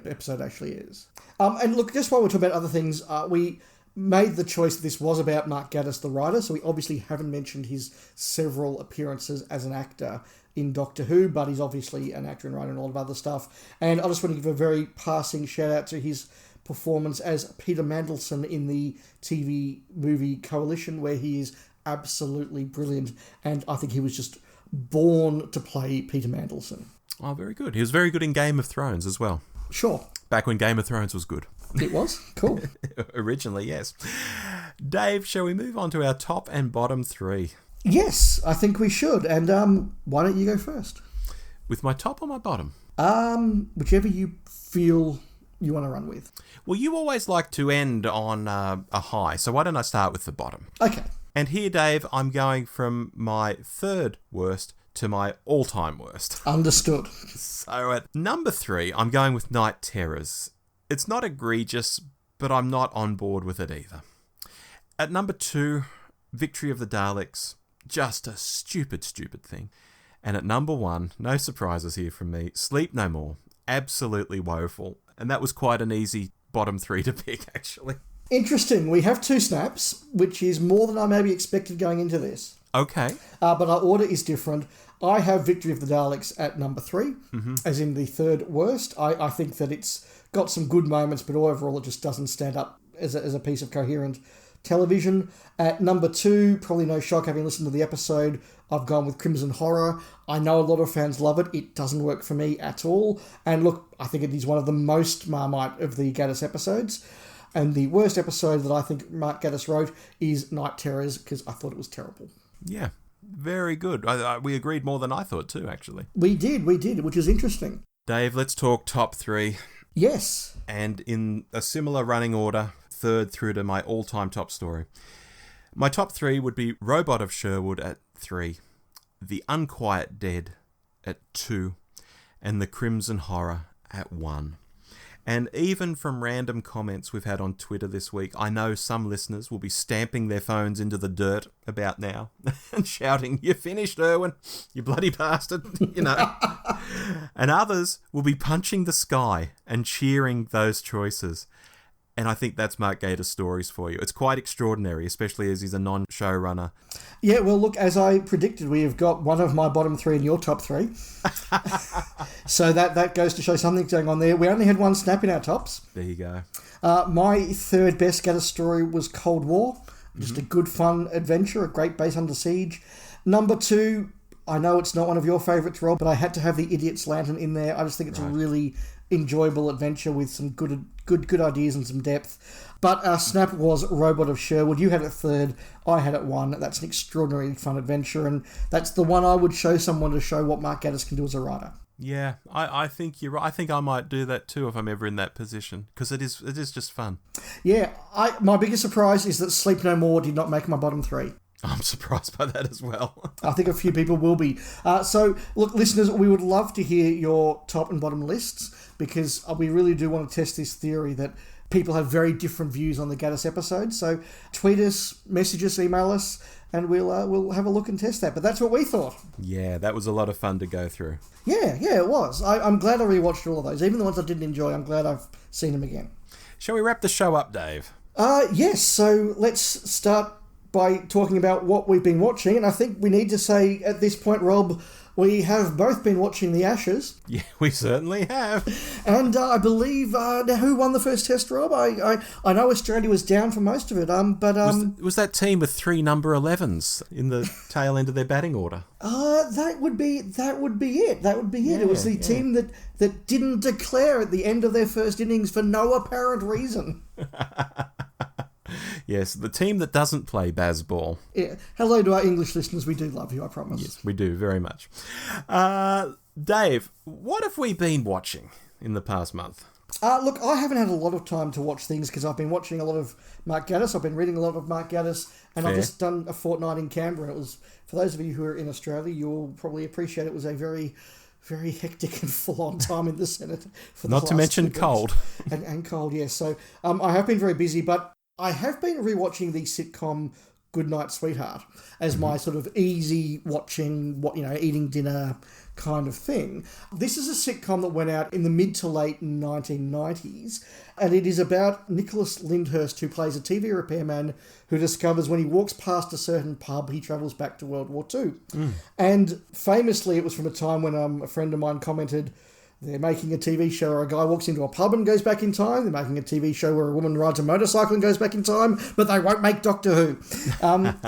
episode actually is. And look, just while we're talking about other things, we made the choice that this was about Mark Gatiss, the writer, so we obviously haven't mentioned his several appearances as an actor in Doctor Who, but he's obviously an actor and writer and a lot of other stuff. And I just want to give a very passing shout out to his performance as Peter Mandelson in the TV movie Coalition, where he is absolutely brilliant, and I think he was just born to play Peter Mandelson. Oh, very good. He was very good in Game of Thrones as well. Sure. Back when Game of Thrones was good. It was? Cool. Originally, yes. Dave, shall we move on to our top and bottom three? Yes, I think we should. And why don't you go first? With my top or my bottom? Whichever you feel you want to run with. Well, you always like to end on a high, so why don't I start with the bottom? Okay. And here, Dave, I'm going from my third worst to my all-time worst. Understood. So at number 3, I'm going with Night Terrors. It's not egregious, but I'm not on board with it either. At number 2, Victory of the Daleks. Just a stupid thing. And at number 1, no surprises here from me, Sleep No More. Absolutely woeful. And that was quite an easy bottom 3 to pick, actually. Interesting. We have 2 snaps, which is more than I maybe expected going into this. Okay. But our order is different. I have Victory of the Daleks at number 3, as in the third worst. I think that it's got some good moments, but overall it just doesn't stand up as a piece of coherent television. At number 2, probably no shock having listened to the episode, I've gone with Crimson Horror. I know a lot of fans love it. It doesn't work for me at all. And look, I think it is one of the most Marmite of the Gatiss episodes. And the worst episode that I think Mark Gatiss wrote is Night Terrors, because I thought it was terrible. Yeah, very good. We agreed more than I thought too, actually. We did, which is interesting. Dave, let's talk top 3. Yes. And in a similar running order, third through to my all-time top story. My top 3 would be Robot of Sherwood at 3, The Unquiet Dead at 2, and The Crimson Horror at 1. And even from random comments we've had on Twitter this week, I know some listeners will be stamping their phones into the dirt about now and shouting, "You finished, Irwin, you bloody bastard," you know. And others will be punching the sky and cheering those choices. And I think that's Mark Gatiss' stories for you. It's quite extraordinary, especially as he's a non-showrunner. Yeah, well, look, as I predicted, we have got one of my bottom 3 in your top 3. So that goes to show something's going on there. We only had 1 snap in our tops. There you go. My third best Gatiss story was Cold War. Just a good, fun adventure, a great base under siege. Number 2, I know it's not one of your favourites, Rob, but I had to have the Idiot's Lantern in there. I just think it's a really enjoyable adventure with some good ideas and some depth. But our snap was Robot of Sherwood. You had it third, I had it 1. That's an extraordinarily fun adventure, and that's the one I would show someone to show what Mark Gatiss can do as a writer. Yeah, I think you're right. I think I might do that too if I'm ever in that position, because it is just fun. Yeah, my biggest surprise is that Sleep No More did not make my bottom 3. I'm surprised by that as well. I think a few people will be. So, look, listeners, we would love to hear your top and bottom lists, because we really do want to test this theory that people have very different views on the Gatiss episodes. So tweet us, message us, email us, and we'll have a look and test that. But that's what we thought. Yeah, that was a lot of fun to go through. Yeah, it was. I'm glad I rewatched all of those. Even the ones I didn't enjoy, I'm glad I've seen them again. Shall we wrap the show up, Dave? Yes, so let's start by talking about what we've been watching. And I think we need to say at this point, Rob, we have both been watching The Ashes. Yeah, we certainly have. And I believe, who won the first test, Rob? I know Australia was down for most of it, but... was that team with 3 number 11s in the tail end of their batting order? That would be it. It was the team that didn't declare at the end of their first innings for no apparent reason. Yes, the team that doesn't play baseball. Yeah. Hello to our English listeners. We do love you, I promise. Yes, we do, very much. Dave, what have we been watching in the past month? Look, I haven't had a lot of time to watch things because I've been watching a lot of Mark Gatiss. I've been reading a lot of Mark Gatiss, and Fair. I've just done a fortnight in Canberra. It was, for those of you who are in Australia, you'll probably appreciate it was a very, very hectic and full-on time in the Senate. Not to mention cold. And cold, yes. So I have been very busy, but I have been rewatching the sitcom Goodnight Sweetheart as my sort of easy watching, eating dinner kind of thing. This is a sitcom that went out in the mid to late 1990s, and it is about Nicholas Lyndhurst, who plays a TV repairman who discovers when he walks past a certain pub, he travels back to World War II. And famously, it was from a time when a friend of mine commented, they're making a TV show where a guy walks into a pub and goes back in time. They're making a TV show where a woman rides a motorcycle and goes back in time, but they won't make Doctor Who.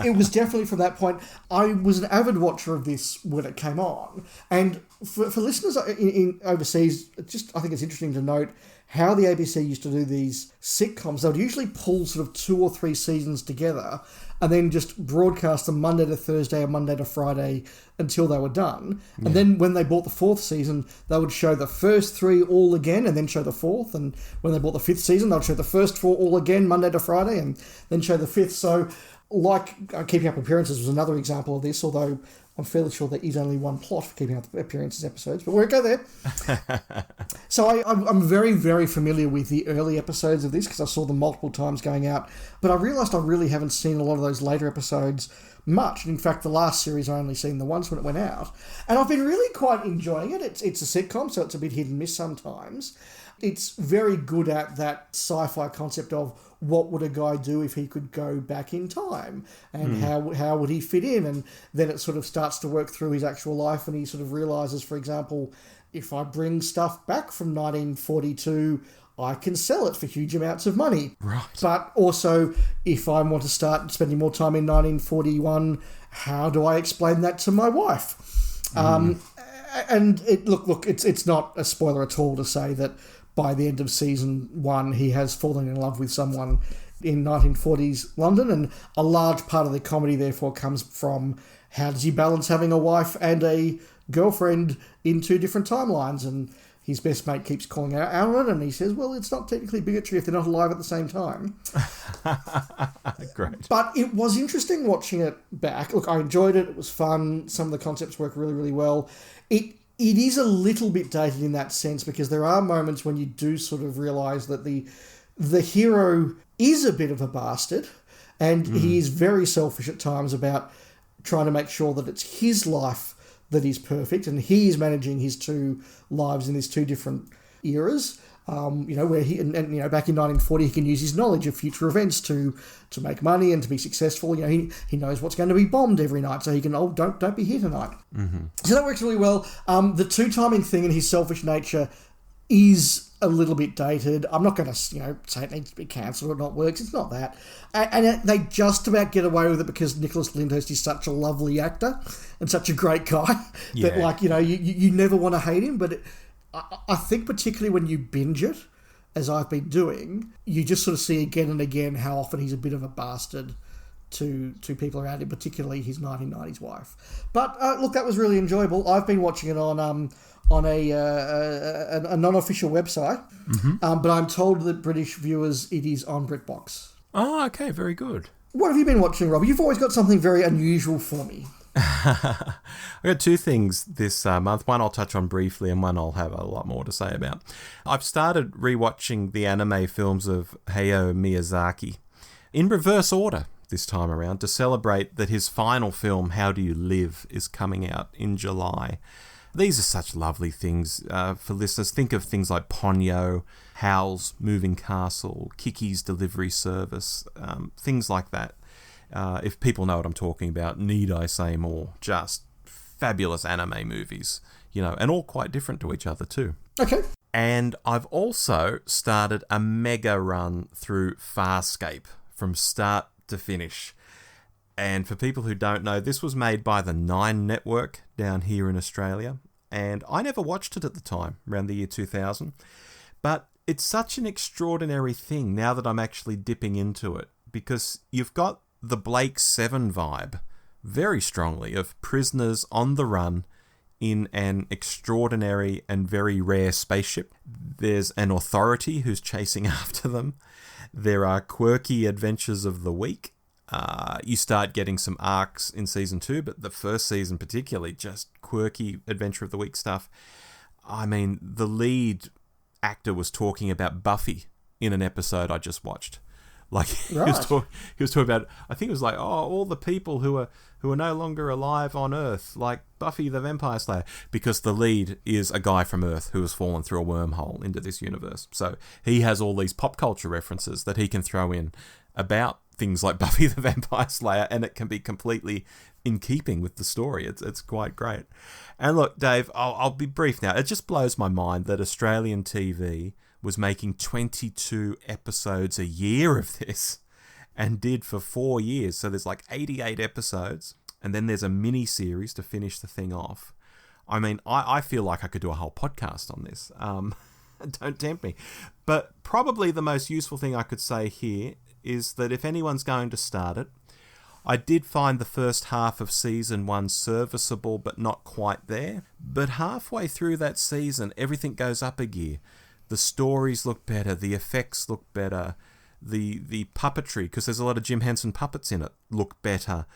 It was definitely from that point. I was an avid watcher of this when it came on. And for listeners in overseas, I think it's interesting to note how the ABC used to do these sitcoms. They would usually pull sort of 2 or 3 seasons together and then just broadcast them Monday to Thursday or Monday to Friday until they were done. Yeah. And then when they bought the 4th season, they would show the first 3 all again and then show the 4th. And when they bought the 5th season, they'd show the first 4 all again Monday to Friday and then show the 5th. So like Keeping Up Appearances was another example of this, although I'm fairly sure there is only one plot for Keeping Up Appearances episodes, but we'll go there. So I'm very, very familiar with the early episodes of this because I saw them multiple times going out, but I realised I really haven't seen a lot of those later episodes much. In fact, the last series I only seen the once when it went out, and I've been really quite enjoying it. It's a sitcom, so it's a bit hit and miss sometimes. It's very good at that sci-fi concept of what would a guy do if he could go back in time, and how would he fit in, and then it sort of starts to work through his actual life, and he sort of realises, for example, if I bring stuff back from 1942, I can sell it for huge amounts of money. Right. But also, if I want to start spending more time in 1941, how do I explain that to my wife? And it's not a spoiler at all to say that by the end of season 1, he has fallen in love with someone in 1940s London, and a large part of the comedy therefore comes from how does he balance having a wife and a girlfriend in 2 different timelines, and his best mate keeps calling out on it, and he says, well, it's not technically bigotry if they're not alive at the same time. Great. But it was interesting watching it back. Look, I enjoyed it. It was fun. Some of the concepts work really, really well. It is a little bit dated in that sense because there are moments when you do sort of realise that the hero is a bit of a bastard, and he is very selfish at times about trying to make sure that it's his life that is perfect, and he is managing his 2 lives in these 2 different eras. Where he and back in 1940 he can use his knowledge of future events to make money and to be successful. He knows what's going to be bombed every night, so he can don't be here tonight. So that works really well. The 2-timing thing and his selfish nature is a little bit dated. I'm not going to say it needs to be cancelled or not works. It's not that, and they just about get away with it because Nicholas Lyndhurst is such a lovely actor and such a great guy that you never want to hate him, but. I think particularly when you binge it, as I've been doing, you just sort of see again and again how often he's a bit of a bastard to people around him, particularly his 1990s wife. But look, that was really enjoyable. I've been watching it on a non-official website, but I'm told that British viewers, it is on BritBox. Oh, okay, very good. What have you been watching, Rob? You've always got something very unusual for me. I've got 2 things this month. One I'll touch on briefly and one I'll have a lot more to say about. I've started rewatching the anime films of Hayao Miyazaki in reverse order this time around to celebrate that his final film, How Do You Live, is coming out in July. These are such lovely things for listeners. Think of things like Ponyo, Howl's Moving Castle, Kiki's Delivery Service, things like that. If people know what I'm talking about, need I say more? Just fabulous anime movies, and all quite different to each other too. Okay. And I've also started a mega run through Farscape from start to finish. And for people who don't know, this was made by the 9 Network down here in Australia. And I never watched it at the time, around the year 2000. But it's such an extraordinary thing now that I'm actually dipping into it, because you've got the Blake 7 vibe very strongly of prisoners on the run in an extraordinary and very rare spaceship. There's an authority who's chasing after them. There are quirky adventures of the week. You start getting some arcs in season 2, but the first season particularly, just quirky adventure of the week stuff. I mean, the lead actor was talking about Buffy in an episode I just watched. Like Right. he was talking about, I think it was like, all the people who are no longer alive on Earth, like Buffy the Vampire Slayer, because the lead is a guy from Earth who has fallen through a wormhole into this universe. So he has all these pop culture references that he can throw in about things like Buffy the Vampire Slayer, and it can be completely in keeping with the story. It's quite great. And look, Dave, I'll be brief now. It just blows my mind that Australian TV was making 22 episodes a year of this, and did for 4 years. So there's like 88 episodes, and then there's a mini series to finish the thing off. I mean, I feel like I could do a whole podcast on this. Don't tempt me. But probably the most useful thing I could say here is that if anyone's going to start it, I did find the first half of season 1 serviceable, but not quite there. But halfway through that season, everything goes up a gear. The stories look better, the effects look better, the puppetry, because there's a lot of Jim Henson puppets in it, look better.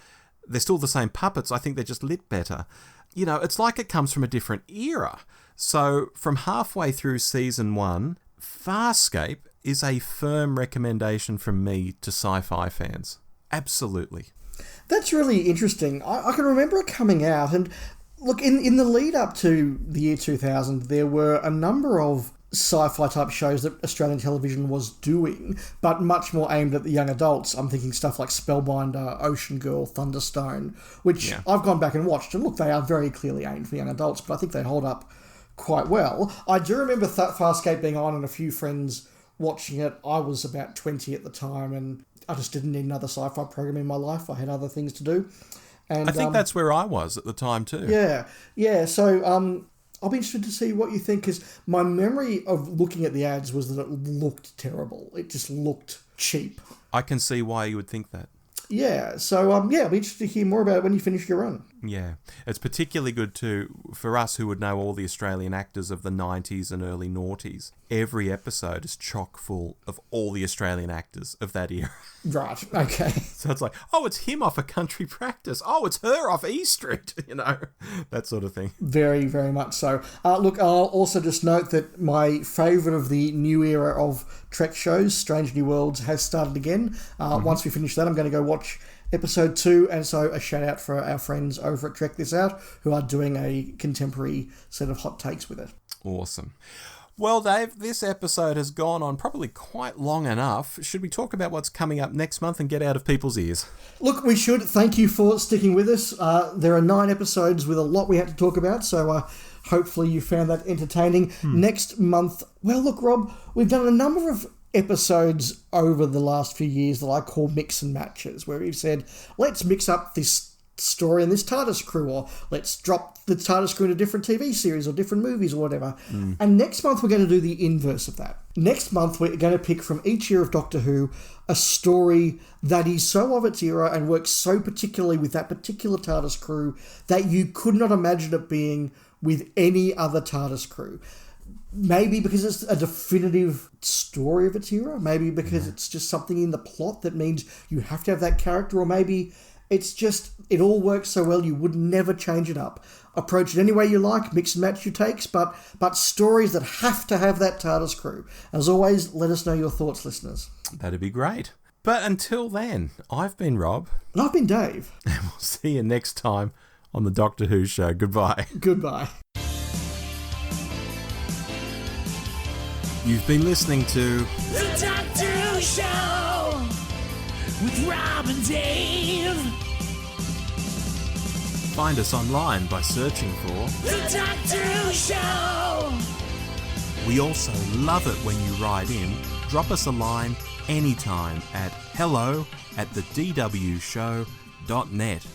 They're still the same puppets, I think they're just lit better. You know, it's like it comes from a different era. So from halfway through season 1, Farscape is a firm recommendation from me to sci-fi fans. Absolutely. That's really interesting. I can remember it coming out, and look, in the lead up to the year 2000, there were a number of sci-fi type shows that Australian television was doing, but much more aimed at the young adults. I'm thinking stuff like Spellbinder, Ocean Girl, Thunderstone, which I've gone back and watched, and look, they are very clearly aimed for young adults, but I think they hold up quite well. I do remember Farscape being on and a few friends watching it. I was about 20 at the time, and I just didn't need another sci-fi program in my life. I had other things to do. And I think that's where I was at the time too. Yeah. So I'll be interested to see what you think, because my memory of looking at the ads was that it looked terrible. It just looked cheap. I can see why you would think that. Yeah, so I'll be interested to hear more about it when you finish your run. Yeah, it's particularly good too for us who would know all the Australian actors of the 90s and early noughties. Every episode is chock full of all the Australian actors of that era. Right, okay. So it's like, it's him off A Country Practice. It's her off E Street, that sort of thing. Very, very much so. Look, I'll also just note that my favourite of the new era of Trek shows, Strange New Worlds, has started again. Once we finish that, I'm going to go watch episode 2, and so a shout out for our friends over at Trek This Out, who are doing a contemporary set of hot takes with it. Awesome. Well, Dave, this episode has gone on probably quite long enough. Should we talk about what's coming up next month and get out of people's ears? Look, we should. Thank you for sticking with us. There are 9 episodes with a lot we had to talk about, so hopefully you found that entertaining. Next month, well, look, Rob, we've done a number of episodes over the last few years that I call mix and matches, where we've said, let's mix up this story and this TARDIS crew, or let's drop the TARDIS crew in a different TV series or different movies or whatever. And next month we're going to do the inverse of that. Next month we're going to pick from each year of Doctor Who a story that is so of its era and works so particularly with that particular TARDIS crew that you could not imagine it being with any other TARDIS crew. Maybe because it's a definitive story of its era, maybe because it's just something in the plot that means you have to have that character, or maybe it's just, it all works so well you would never change it up. Approach it any way you like, mix and match your takes, but stories that have to have that TARDIS crew. As always, let us know your thoughts, listeners. That'd be great. But until then, I've been Rob. And I've been Dave. And we'll see you next time on the Doctor Who Show. Goodbye. Goodbye. You've been listening to The Doctor Who Show with Rob and Dave. Find us online by searching for The Doctor Who Show. We also love it when you write in. Drop us a line anytime at hello@thedwshow.net.